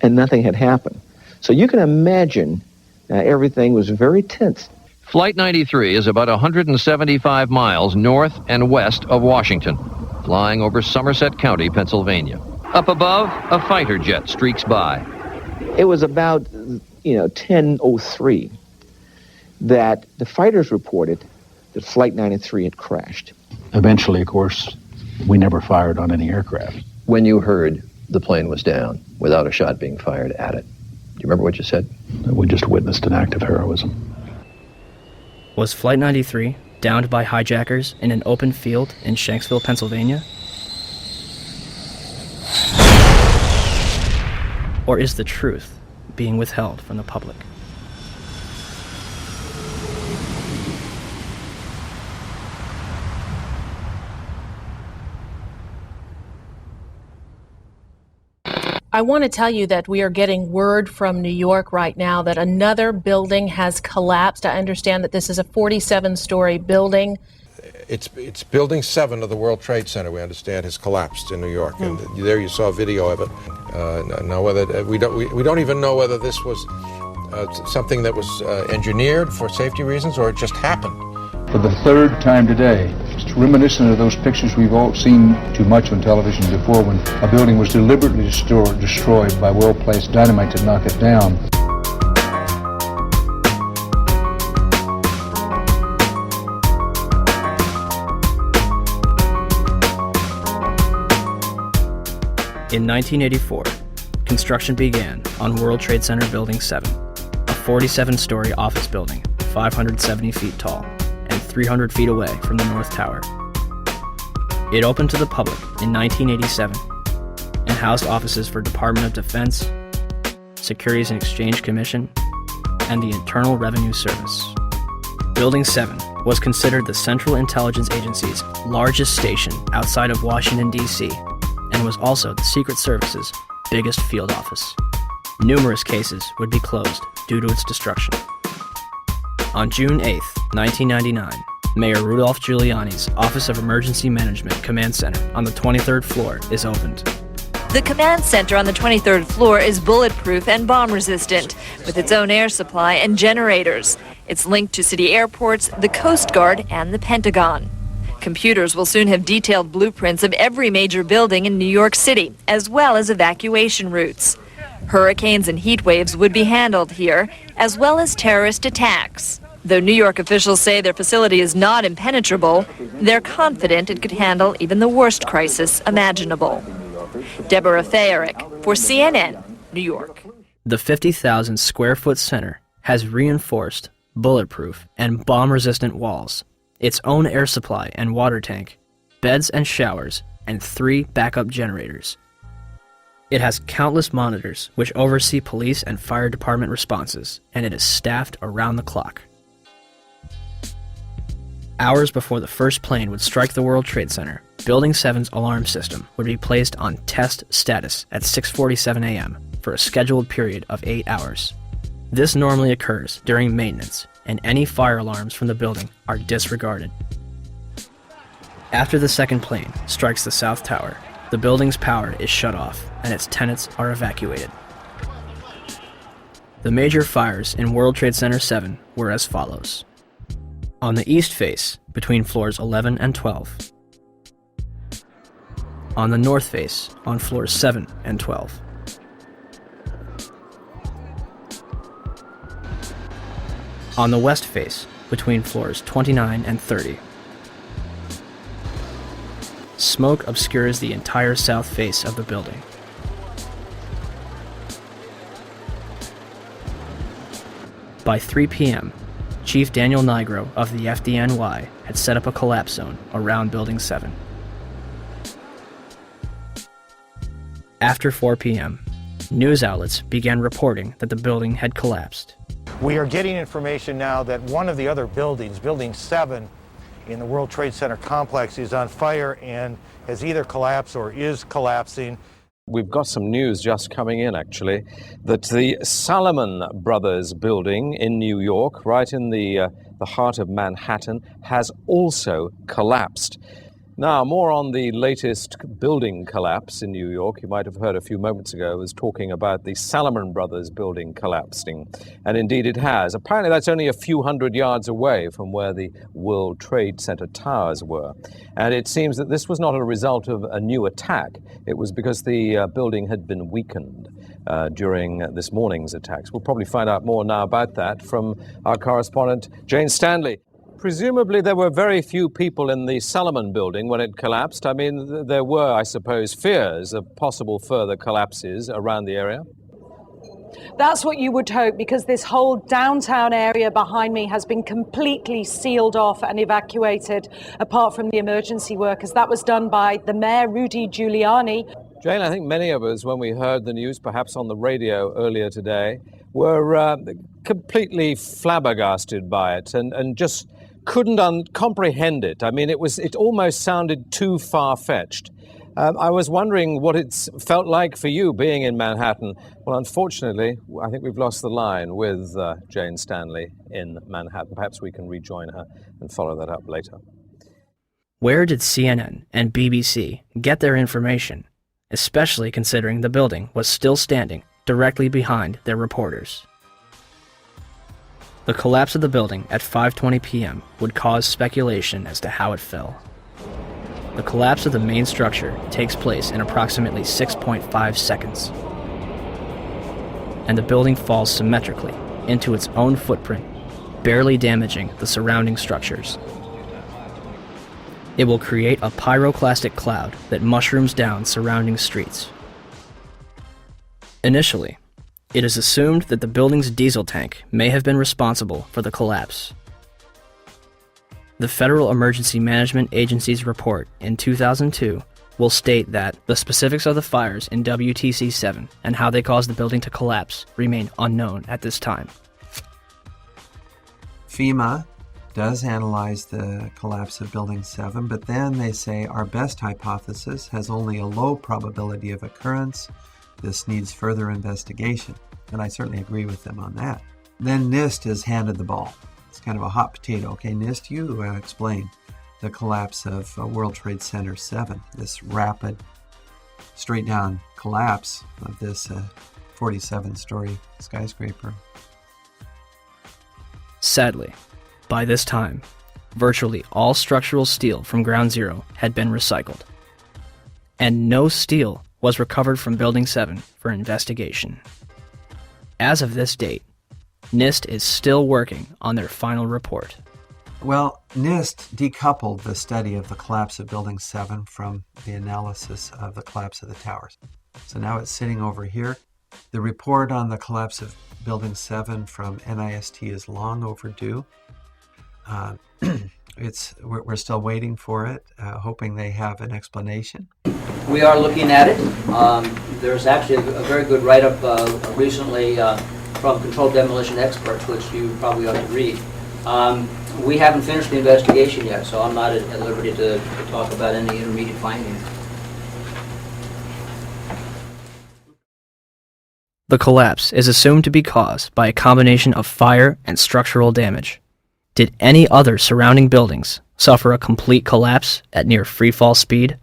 and nothing had happened. So you can imagine everything was very tense. Flight 93 is about 175 miles north and west of Washington, flying over Somerset County, Pennsylvania. Up above, a fighter jet streaks by. It was about 10:03 that the fighters reported that Flight 93 had crashed. Eventually, of course, we never fired on any aircraft. When you heard the plane was down without a shot being fired at it, do you remember what you said? We just witnessed an act of heroism. Was Flight 93 downed by hijackers in an open field in Shanksville, Pennsylvania? Or is the truth being withheld from the public? I want to tell you that we are getting word from New York right now that another building has collapsed. I understand that this is a 47-story building. It's Building 7 of the World Trade Center, we understand, has collapsed in New York, and there you saw a video of it. Now, whether we don't even know whether this was something that was engineered for safety reasons or it just happened. For the third time today, it's reminiscent of those pictures we've all seen too much on television before, when a building was deliberately destroyed by well-placed dynamite to knock it down. In 1984, construction began on World Trade Center Building 7, a 47-story office building, 570 feet tall, and 300 feet away from the North Tower. It opened to the public in 1987 and housed offices for Department of Defense, Securities and Exchange Commission, and the Internal Revenue Service. Building 7 was considered the Central Intelligence Agency's largest station outside of Washington, D.C., and was also the Secret Service's biggest field office. Numerous cases would be closed due to its destruction. On June 8, 1999, Mayor Rudolph Giuliani's Office of Emergency Management Command Center on the 23rd floor is opened. The command center on the 23rd floor is bulletproof and bomb-resistant, with its own air supply and generators. It's linked to city airports, the Coast Guard, and the Pentagon. Computers will soon have detailed blueprints of every major building in New York City, as well as evacuation routes. Hurricanes and heat waves would be handled here, as well as terrorist attacks. Though New York officials say their facility is not impenetrable, they're confident it could handle even the worst crisis imaginable. Deborah Fayerick for CNN, New York. The 50,000 square foot center has reinforced, bulletproof, and bomb-resistant walls, its own air supply and water tank, beds and showers, and 3 backup generators. It has countless monitors which oversee police and fire department responses, and it is staffed around the clock. Hours before the first plane would strike the World Trade Center, Building 7's alarm system would be placed on test status at 6:47 a.m. for a scheduled period of 8 hours. This normally occurs during maintenance, and any fire alarms from the building are disregarded. After the second plane strikes the South Tower, the building's power is shut off and its tenants are evacuated. The major fires in World Trade Center 7 were as follows. On the east face, between floors 11 and 12. On the north face, on floors 7 and 12. On the west face, between floors 29 and 30. Smoke obscures the entire south face of the building. By 3 p.m., Chief Daniel Nigro of the FDNY had set up a collapse zone around Building 7. After 4 p.m., news outlets began reporting that the building had collapsed. We are getting information now that one of the other buildings, Building 7 in the World Trade Center complex, is on fire and has either collapsed or is collapsing. We've got some news just coming in, actually, that the Salomon Brothers building in New York, right in the heart of Manhattan, has also collapsed. Now, more on the latest building collapse in New York. You might have heard a few moments ago I was talking about the Salomon Brothers building collapsing, and indeed it has. Apparently that's only a few hundred yards away from where the World Trade Center towers were. And it seems that this was not a result of a new attack. It was because the building had been weakened during this morning's attacks. We'll probably find out more now about that from our correspondent, Jane Stanley. Presumably there were very few people in the Salomon building when it collapsed. I mean, there were, I suppose, fears of possible further collapses around the area. That's what you would hope, because this whole downtown area behind me has been completely sealed off and evacuated, apart from the emergency workers. That was done by the mayor, Rudy Giuliani. Jane, I think many of us, when we heard the news, perhaps on the radio earlier today, were completely flabbergasted by it and just couldn't comprehend it. I mean, it almost sounded too far-fetched. I was wondering what it's felt like for you being in Manhattan. Well, unfortunately, I think we've lost the line with Jane Stanley in Manhattan. Perhaps we can rejoin her and follow that up later. Where did CNN and BBC get their information, especially considering the building was still standing directly behind their reporters? The collapse of the building at 5:20 p.m. would cause speculation as to how it fell. The collapse of the main structure takes place in approximately 6.5 seconds, and the building falls symmetrically into its own footprint, barely damaging the surrounding structures. It will create a pyroclastic cloud that mushrooms down surrounding streets. Initially, it is assumed that the building's diesel tank may have been responsible for the collapse. The Federal Emergency Management Agency's report in 2002 will state that the specifics of the fires in WTC-7 and how they caused the building to collapse remain unknown at this time. FEMA does analyze the collapse of Building 7, but then they say our best hypothesis has only a low probability of occurrence. This needs further investigation, and I certainly agree with them on that. Then NIST has handed the ball. It's kind of a hot potato. Okay, NIST, you explain the collapse of World Trade Center 7, this rapid, straight-down collapse of this 47-story skyscraper. Sadly, by this time, virtually all structural steel from Ground Zero had been recycled, and no steel was recovered from Building 7 for investigation. As of this date, NIST is still working on their final report. Well, NIST decoupled the study of the collapse of Building 7 from the analysis of the collapse of the towers. So now it's sitting over here. The report on the collapse of Building 7 from NIST is long overdue. We're still waiting for it, hoping they have an explanation. We are looking at it. There's actually a very good write-up recently from Controlled Demolition Experts, which you probably ought to read. We haven't finished the investigation yet, so I'm not at liberty to talk about any intermediate findings. The collapse is assumed to be caused by a combination of fire and structural damage. Did any other surrounding buildings suffer a complete collapse at near freefall speed?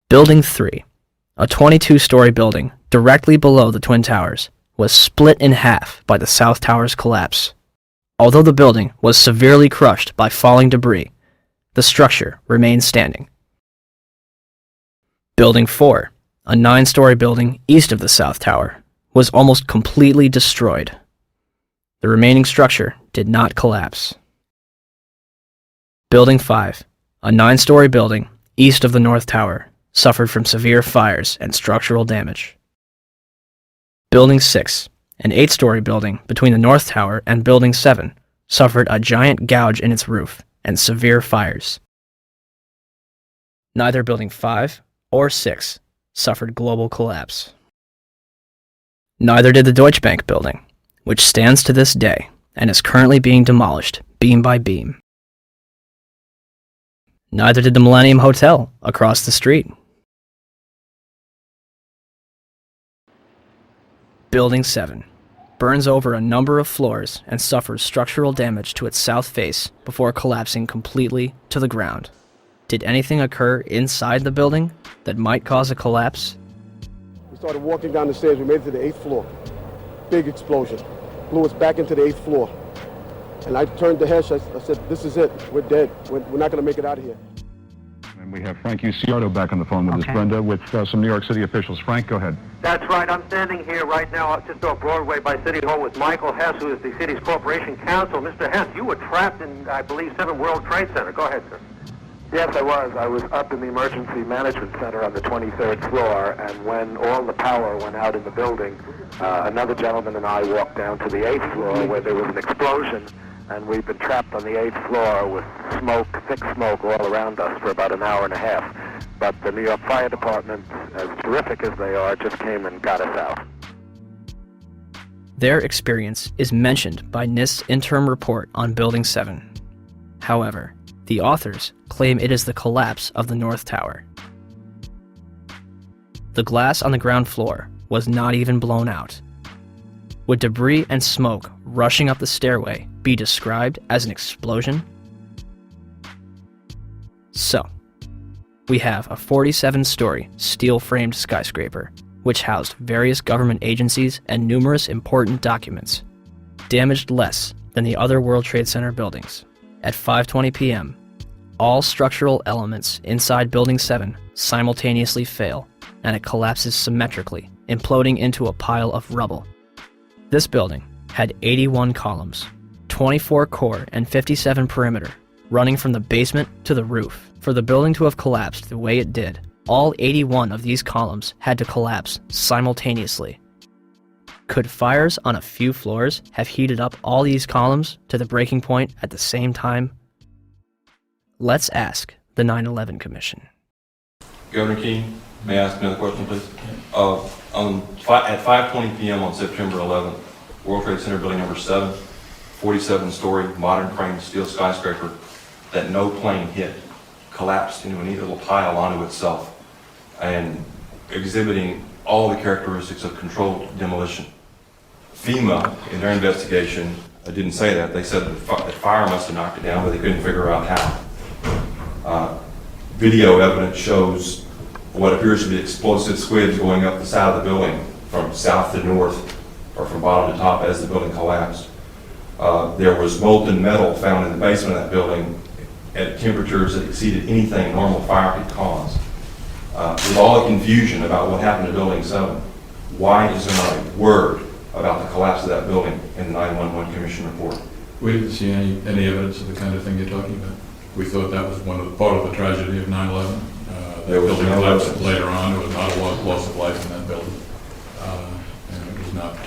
Building 3, a 22-story building directly below the Twin Towers, was split in half by the South Tower's collapse. Although the building was severely crushed by falling debris, the structure remained standing. Building 4, a 9-story building east of the South Tower, was almost completely destroyed. The remaining structure did not collapse. Building 5, a 9-story building east of the North Tower, suffered from severe fires and structural damage. Building 6, an 8-story building between the North Tower and Building 7, suffered a giant gouge in its roof and severe fires. Neither Building 5 or 6 suffered global collapse. Neither did the Deutsche Bank building, which stands to this day and is currently being demolished beam by beam. Neither did the Millennium Hotel across the street. Building 7 burns over a number of floors and suffers structural damage to its south face before collapsing completely to the ground. Did anything occur inside the building that might cause a collapse? We started walking down the stairs. We made it to the 8th floor. Big explosion. Blew us back into the 8th floor. And I turned to Hesh. I said, this is it. We're dead. We're not going to make it out of here. And we have Frank Uciardo back on the phone with us, Brenda, with some New York City officials. Frank, go ahead. That's right. I'm standing here right now just off Broadway by City Hall with Michael Hess, who is the city's corporation counsel. Mr. Hess, you were trapped in, I believe, 7 World Trade Center. Go ahead, sir. Yes, I was. I was up in the Emergency Management Center on the 23rd floor, and when all the power went out in the building, another gentleman and I walked down to the 8th floor where there was an explosion, and we've been trapped on the 8th floor with smoke, thick smoke all around us for about an hour and a half. But the New York Fire Department, as terrific as they are, just came and got us out. Their experience is mentioned by NIST's interim report on Building 7. However, the authors claim it is the collapse of the North Tower. The glass on the ground floor was not even blown out. Would debris and smoke rushing up the stairway be described as an explosion? So, we have a 47-story steel-framed skyscraper, which housed various government agencies and numerous important documents, damaged less than the other World Trade Center buildings. At 5:20 p.m., all structural elements inside Building 7 simultaneously fail, and it collapses symmetrically, imploding into a pile of rubble. This building had 81 columns, 24 core and 57 perimeter, running from the basement to the roof. For the building to have collapsed the way it did, all 81 of these columns had to collapse simultaneously. Could fires on a few floors have heated up all these columns to the breaking point at the same time? Let's ask the 9/11 Commission. Governor Keene, may I ask another question, please? At 5:20 p.m. on September 11th, World Trade Center building number 7, 47-story modern frame steel skyscraper that no plane hit, collapsed into a neat little pile onto itself and exhibiting all the characteristics of controlled demolition. FEMA, in their investigation, didn't say that. They said that fire must have knocked it down, but they couldn't figure out how. Video evidence shows what appears to be explosive squids going up the side of the building from south to north or from bottom to top as the building collapsed. There was molten metal found in the basement of that building at temperatures that exceeded anything normal fire could cause. With all the confusion about what happened to Building 7, why is there not a word about the collapse of that building in the 911 Commission report? We didn't see any evidence of the kind of thing you're talking about. We thought that was part of the tragedy of 9/11. The building collapsed later on. There was not a loss of life in that building. And it was not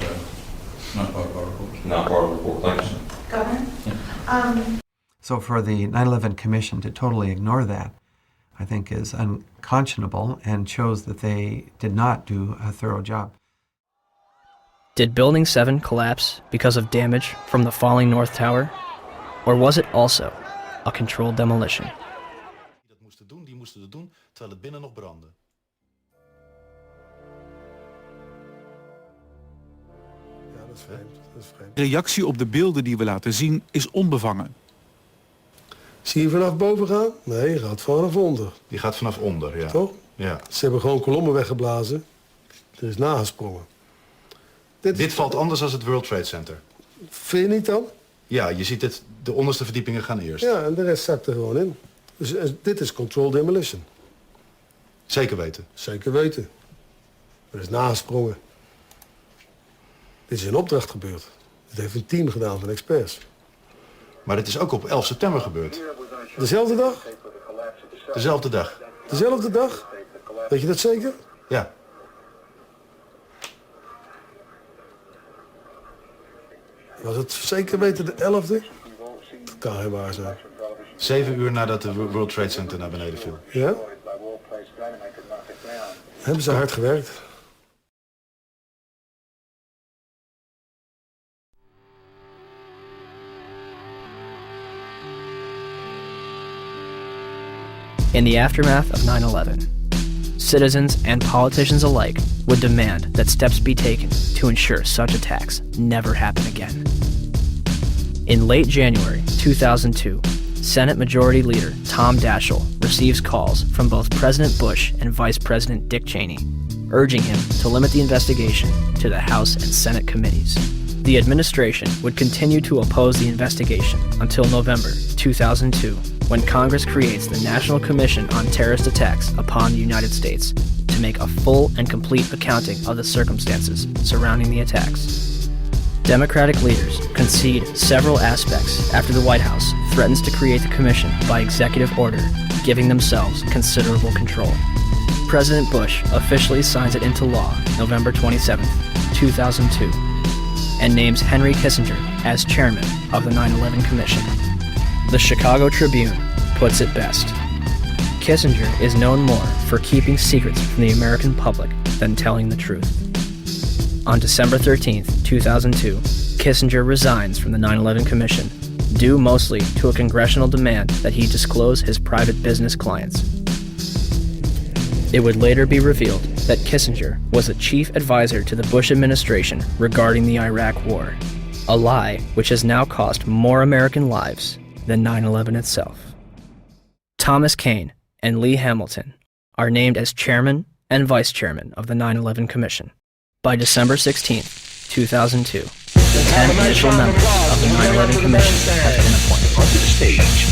part of our report. Not part of the report. Thanks. Governor? So for the 9/11 Commission to totally ignore that, I think is unconscionable and shows that they did not do a thorough job. Did Building 7 collapse because of damage from the falling North Tower? Or was it also a controlled demolition? Die moesten het doen terwijl het binnen nog brandde. Ja, dat is vreemd. Dat is vreemd. De reactie op de beelden die we laten zien is onbevangen. Zie je vanaf boven gaan? Nee, je gaat vanaf onder. Die gaat vanaf onder, ja. Toch? Ja. Ze hebben gewoon kolommen weggeblazen. Er is nagesprongen. Dit valt anders dan het World Trade Center. Vind je niet dan? Ja, je ziet het, de onderste verdiepingen gaan eerst. Ja, en de rest zakt er gewoon in. Dus dit is controlled demolition. Zeker weten? Zeker weten. Er is nagesprongen. Dit is in opdracht gebeurd. Dit heeft een team gedaan van experts. Maar dit is ook op 11 september gebeurd. Dezelfde dag? Dezelfde dag. Dezelfde dag? Weet je dat zeker? Ja. Was het zeker weten de 11e? Dat kan geen waar zijn. 7 uur nadat de World Trade Center naar beneden viel. Ja? Hebben ze hard gewerkt. In the aftermath of 9/11, citizens and politicians alike would demand that steps be taken to ensure such attacks never happen again. In late January 2002, Senate Majority Leader Tom Daschle receives calls from both President Bush and Vice President Dick Cheney, urging him to limit the investigation to the House and Senate committees. The administration would continue to oppose the investigation until November 2002, when Congress creates the National Commission on Terrorist Attacks upon the United States to make a full and complete accounting of the circumstances surrounding the attacks. Democratic leaders concede several aspects after the White House threatens to create the commission by executive order, giving themselves considerable control. President Bush officially signs it into law November 27, 2002, and names Henry Kissinger as chairman of the 9/11 Commission. The Chicago Tribune puts it best. Kissinger is known more for keeping secrets from the American public than telling the truth. On December 13, 2002, Kissinger resigns from the 9/11 Commission, due mostly to a congressional demand that he disclose his private business clients. It would later be revealed that Kissinger was the chief advisor to the Bush administration regarding the Iraq War, a lie which has now cost more American lives than 9/11 itself. Thomas Kean and Lee Hamilton are named as chairman and vice chairman of the 9/11 Commission. By December 16, 2002, the 10 initial members of the 9/11 Commission have been appointed. Onto the stage.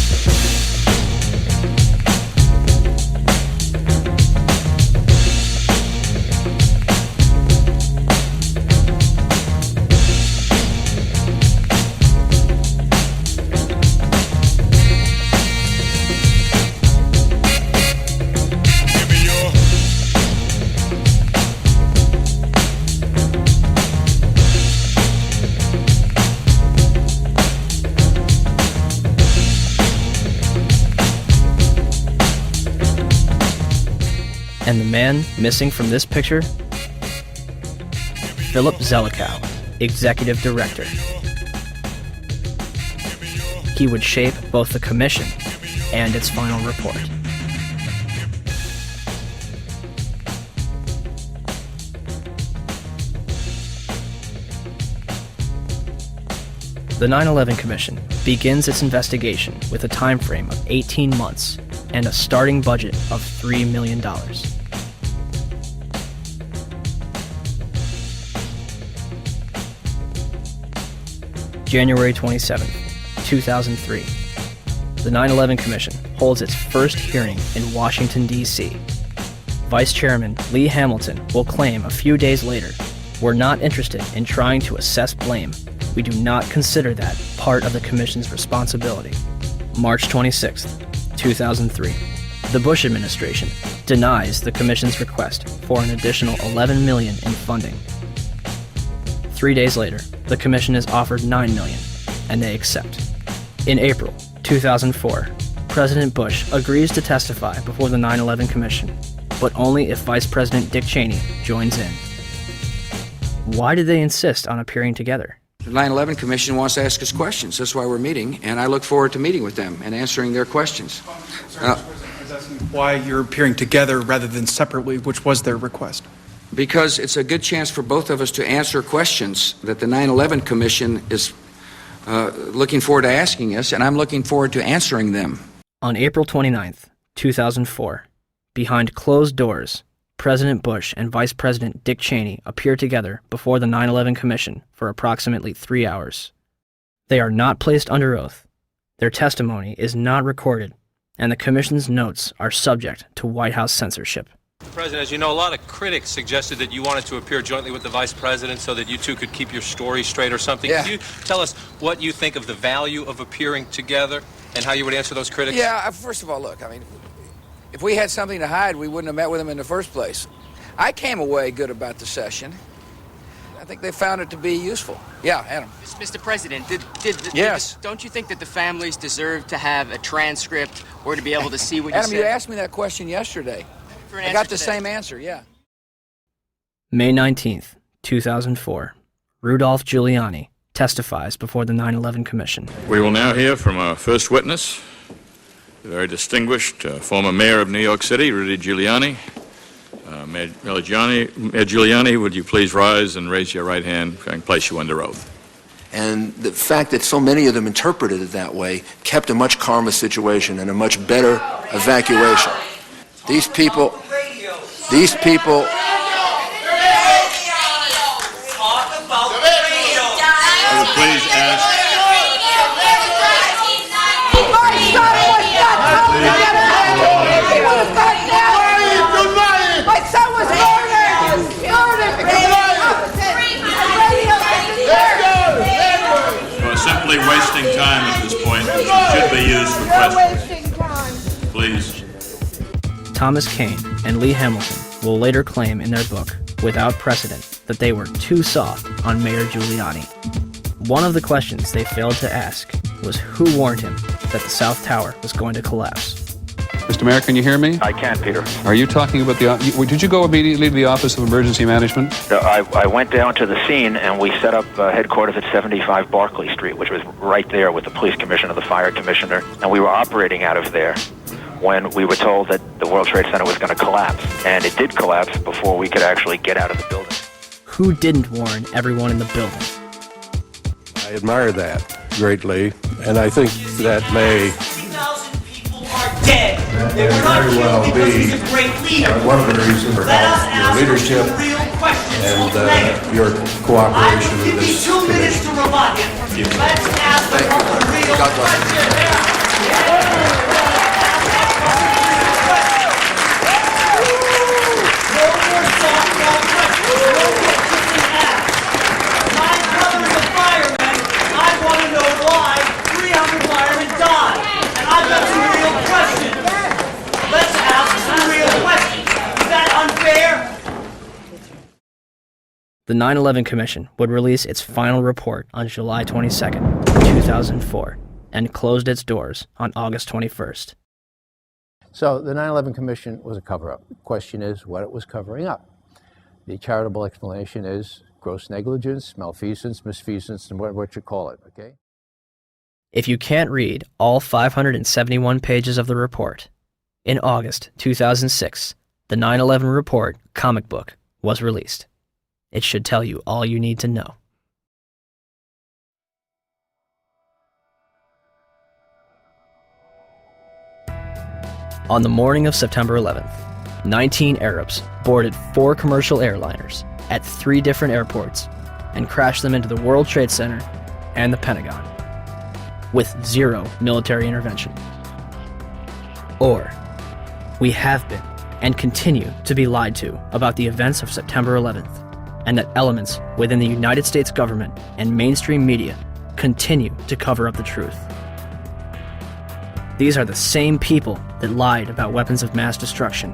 And the man missing from this picture? Philip Zelikow, Executive Director. He would shape both the commission and its final report. The 9/11 Commission begins its investigation with a time frame of 18 months and a starting budget of $3 million. January 27, 2003. The 9/11 Commission holds its first hearing in Washington, D.C. Vice Chairman Lee Hamilton will claim a few days later, "We're not interested in trying to assess blame. We do not consider that part of the Commission's responsibility." March 26, 2003. The Bush administration denies the Commission's request for an additional $11 million in funding. 3 days later, the Commission is offered $9 million, and they accept. In April 2004, President Bush agrees to testify before the 9/11 Commission, but only if Vice President Dick Cheney joins in. Why did they insist on appearing together? The 9/11 Commission wants to ask us questions. That's why we're meeting, and I look forward to meeting with them and answering their questions. I was asking why you're appearing together rather than separately, which was their request. Because it's a good chance for both of us to answer questions that the 9/11 Commission is looking forward to asking us, and I'm looking forward to answering them. On April 29, 2004, behind closed doors, President Bush and Vice President Dick Cheney appear together before the 9/11 Commission for approximately 3 hours. They are not placed under oath, their testimony is not recorded, and the Commission's notes are subject to White House censorship. President, as you know, a lot of critics suggested that you wanted to appear jointly with the Vice President so that you two could keep your story straight or something. Yeah. Could you tell us what you think of the value of appearing together and how you would answer those critics? Yeah, first of all, look, I mean, if we had something to hide, we wouldn't have met with them in the first place. I came away good about the session. I think they found it to be useful. Yeah, Adam. Mr. President, Yes. don't you think that the families deserve to have a transcript or to be able to see what you Adam, said? you asked me that question yesterday. For an I answer got the today. same answer, yeah. May 19, 2004, Rudolph Giuliani testifies before the 9/11 Commission. We will now hear from our first witness, the very distinguished former mayor of New York City, Rudy Giuliani. Mayor Giuliani, would you please rise and raise your right hand and place you under oath? And the fact that so many of them interpreted it that way kept a much calmer situation and a much better evacuation. These people. I would please ask. My son was murdered! We're simply wasting time at this point, which should be used for questions. Please. Thomas Kane and Lee Hamilton will later claim in their book, Without Precedent, that they were too soft on Mayor Giuliani. One of the questions they failed to ask was who warned him that the South Tower was going to collapse. Mr. Mayor, can you hear me? I can, Peter. Are you talking about did you go immediately to the Office of Emergency Management? I went down to the scene and we set up headquarters at 75 Barclay Street, which was right there with the police commissioner, the fire commissioner, and we were operating out of there when we were told that the World Trade Center was going to collapse. And it did collapse before we could actually get out of the building. Who didn't warn everyone in the building? I admire that greatly, and I think that may dead. They were not killed because he's a great leader. one of the reasons for Let us your ask leadership real questions. and your cooperation Give with me this 2 minutes to rebut. Let's ask the real questions. No more softball questions. No more kissing ass. My brother's a fireman. I want to know why 300 firemen died. And I've got some real questions. Let's ask some real questions. Is that unfair? The 9/11 Commission would release its final report on July 22nd, 2004, and closed its doors on August 21st. So the 9/11 Commission was a cover-up. The question is what it was covering up. The charitable explanation is gross negligence, malfeasance, misfeasance, and what you call it, okay? If you can't read all 571 pages of the report, in August 2006, the 9/11 Report comic book was released. It should tell you all you need to know. On the morning of September 11th, 19 Arabs boarded 4 commercial airliners at 3 different airports and crashed them into the World Trade Center and the Pentagon, with 0 military intervention. Or, we have been and continue to be lied to about the events of September 11th, and that elements within the United States government and mainstream media continue to cover up the truth. These are the same people that lied about weapons of mass destruction.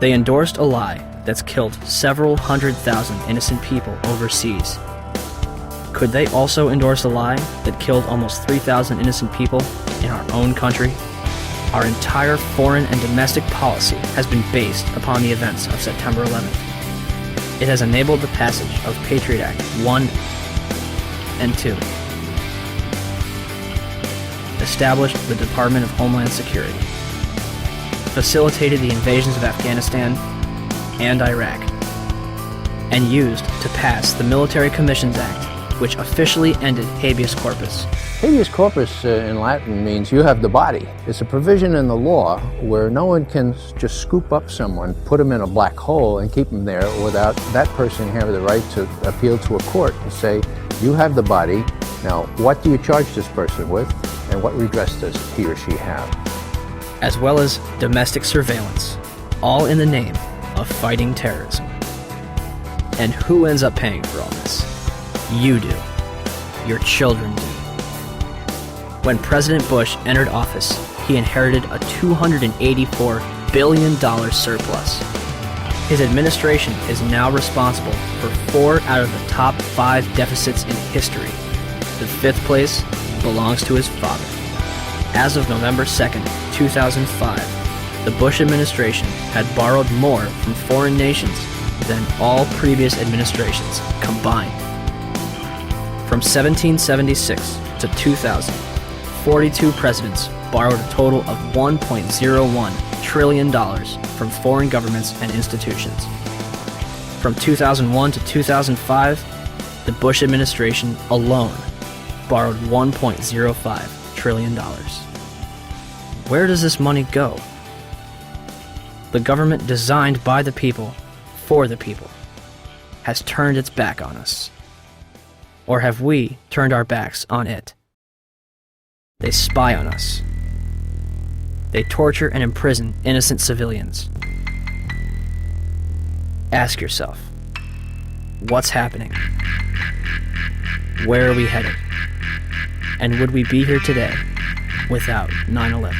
They endorsed a lie that's killed several 100,000 innocent people overseas. Could they also endorse a lie that killed almost 3,000 innocent people in our own country? Our entire foreign and domestic policy has been based upon the events of September 11th. It has enabled the passage of Patriot Act 1 and 2, established the Department of Homeland Security, facilitated the invasions of Afghanistan and Iraq, and used to pass the Military Commissions Act, which officially ended habeas corpus. Habeas corpus in Latin means you have the body. It's a provision in the law where no one can just scoop up someone, put them in a black hole, and keep them there without that person having the right to appeal to a court and say, you have the body, now what do you charge this person with, and what redress does he or she have? As well as domestic surveillance, all in the name of fighting terrorism. And who ends up paying for all this? You do. Your children do. When President Bush entered office, he inherited a $284 billion surplus. His administration is now responsible for 4 out of the top 5 deficits in history. The 5th place belongs to his father. As of November 2nd, 2005, the Bush administration had borrowed more from foreign nations than all previous administrations combined. From 1776 to 2000, 42 presidents borrowed a total of $1.01 trillion from foreign governments and institutions. From 2001 to 2005, the Bush administration alone borrowed $1.05 trillion. Where does this money go? The government designed by the people, for the people, has turned its back on us. Or have we turned our backs on it? They spy on us. They torture and imprison innocent civilians. Ask yourself, what's happening? Where are we headed? And would we be here today without 9/11?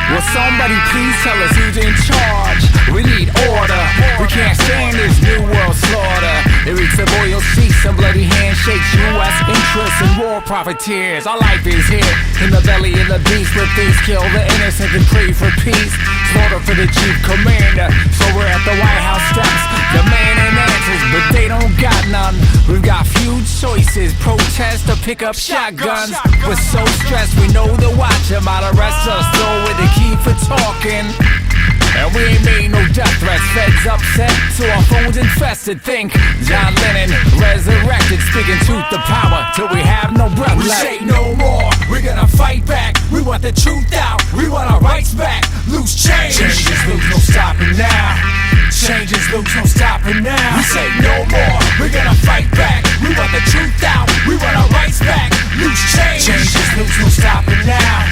Will somebody please tell us who's in charge? We need order. We can't stand this new world slaughter. It reeks of oil seats and bloody handshakes, U.S. interests and war profiteers. Our life is here in the belly of the beast, where thieves kill the innocent and pray for peace. Slaughter for the chief commander. So we're at the White House steps, demanding answers, but they don't got none. We've got few choices: protest or pick up shotguns. We're so stressed, we know the watch might arrest us, though with the key for talking. And we ain't made no death threats. Feds upset, so our phones infested. Think John Lennon resurrected, speaking truth to power till we have no breath left. We say no more, we're gonna fight back. We want the truth out, we want our rights back. Loose change, changes loose, no stopping now. Changes loose, no stopping now. We say no more, we're gonna fight back. We want the truth out, we want our rights back. Loose change, changes loose, no stopping now.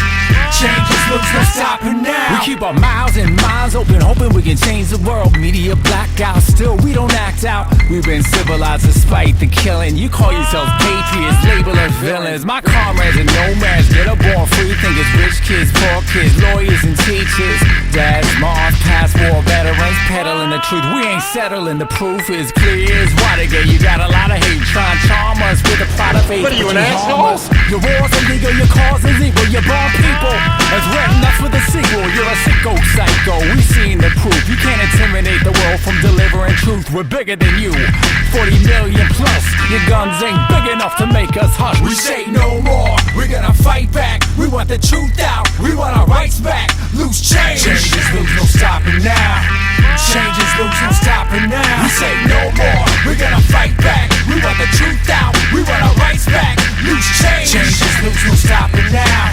Changes loose, no stopping now. We keep our mouths and minds open, hoping we can change the world. Media blackout, still we don't act out. We've been civilized despite the killing. You call yourselves patriots, label us villains. My comrades and nomads that are born free think it's rich kids, poor kids, lawyers and teachers. Dads, moms, past war veterans, peddling the truth. We ain't settling, the proof is clear as Watergate. You got a lot of hate trying to charm us with a plot of hate. What are you, an asshole? Your war's illegal, your cause is evil. You're born people, it's written up for the sequel. You're a sicko psycho, we've seen the proof. You can't intimidate the world from delivering truth. We're bigger than you, 40 million plus. Your guns ain't big enough to make us hush. We say no more, we're gonna fight back. We want the truth out, we want our rights back. Loose change, changes loose, no stopping now. Changes loose, no stopping now. We say no more, we're gonna fight back. We want the truth out, we want our rights back. Loose change, changes loose, no stopping now.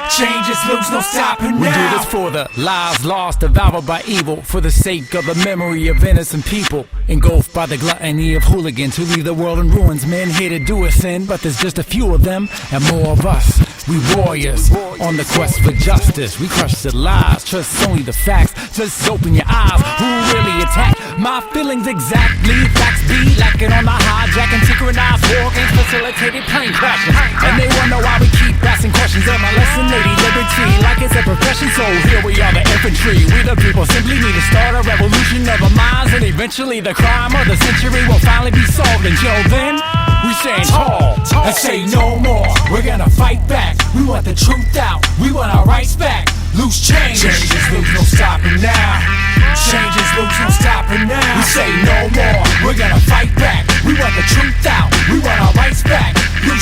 Changes loose, no stopping now. We do this for the lives lost, devoured by evil, for the sake of the memory of innocent people, engulfed by the gluttony of hooligans who leave the world in ruins. Men here to do us in, but there's just a few of them and more of us. We warriors on the quest for justice. We crush the lies, trust only the facts. Just open your eyes. Who really attacked my feelings exactly? Facts be lacking on the hijacking, synchronized war games, facilitated plane crashes. And they wonder why we keep asking questions. Am I lesson lady liberty like it's a profession? So here we are, the infantry. We the people simply need to start a revolution of our minds, and eventually the crime of the century will finally be solved. Until then, we stand tall and say no more. We're gonna fight back. We want the truth out, we want our rights back. Loose change, changes loose, no stopping now. Changes loose, no stopping now. We say no more, we're gonna fight back. We want the truth out, we want our rights back. Loose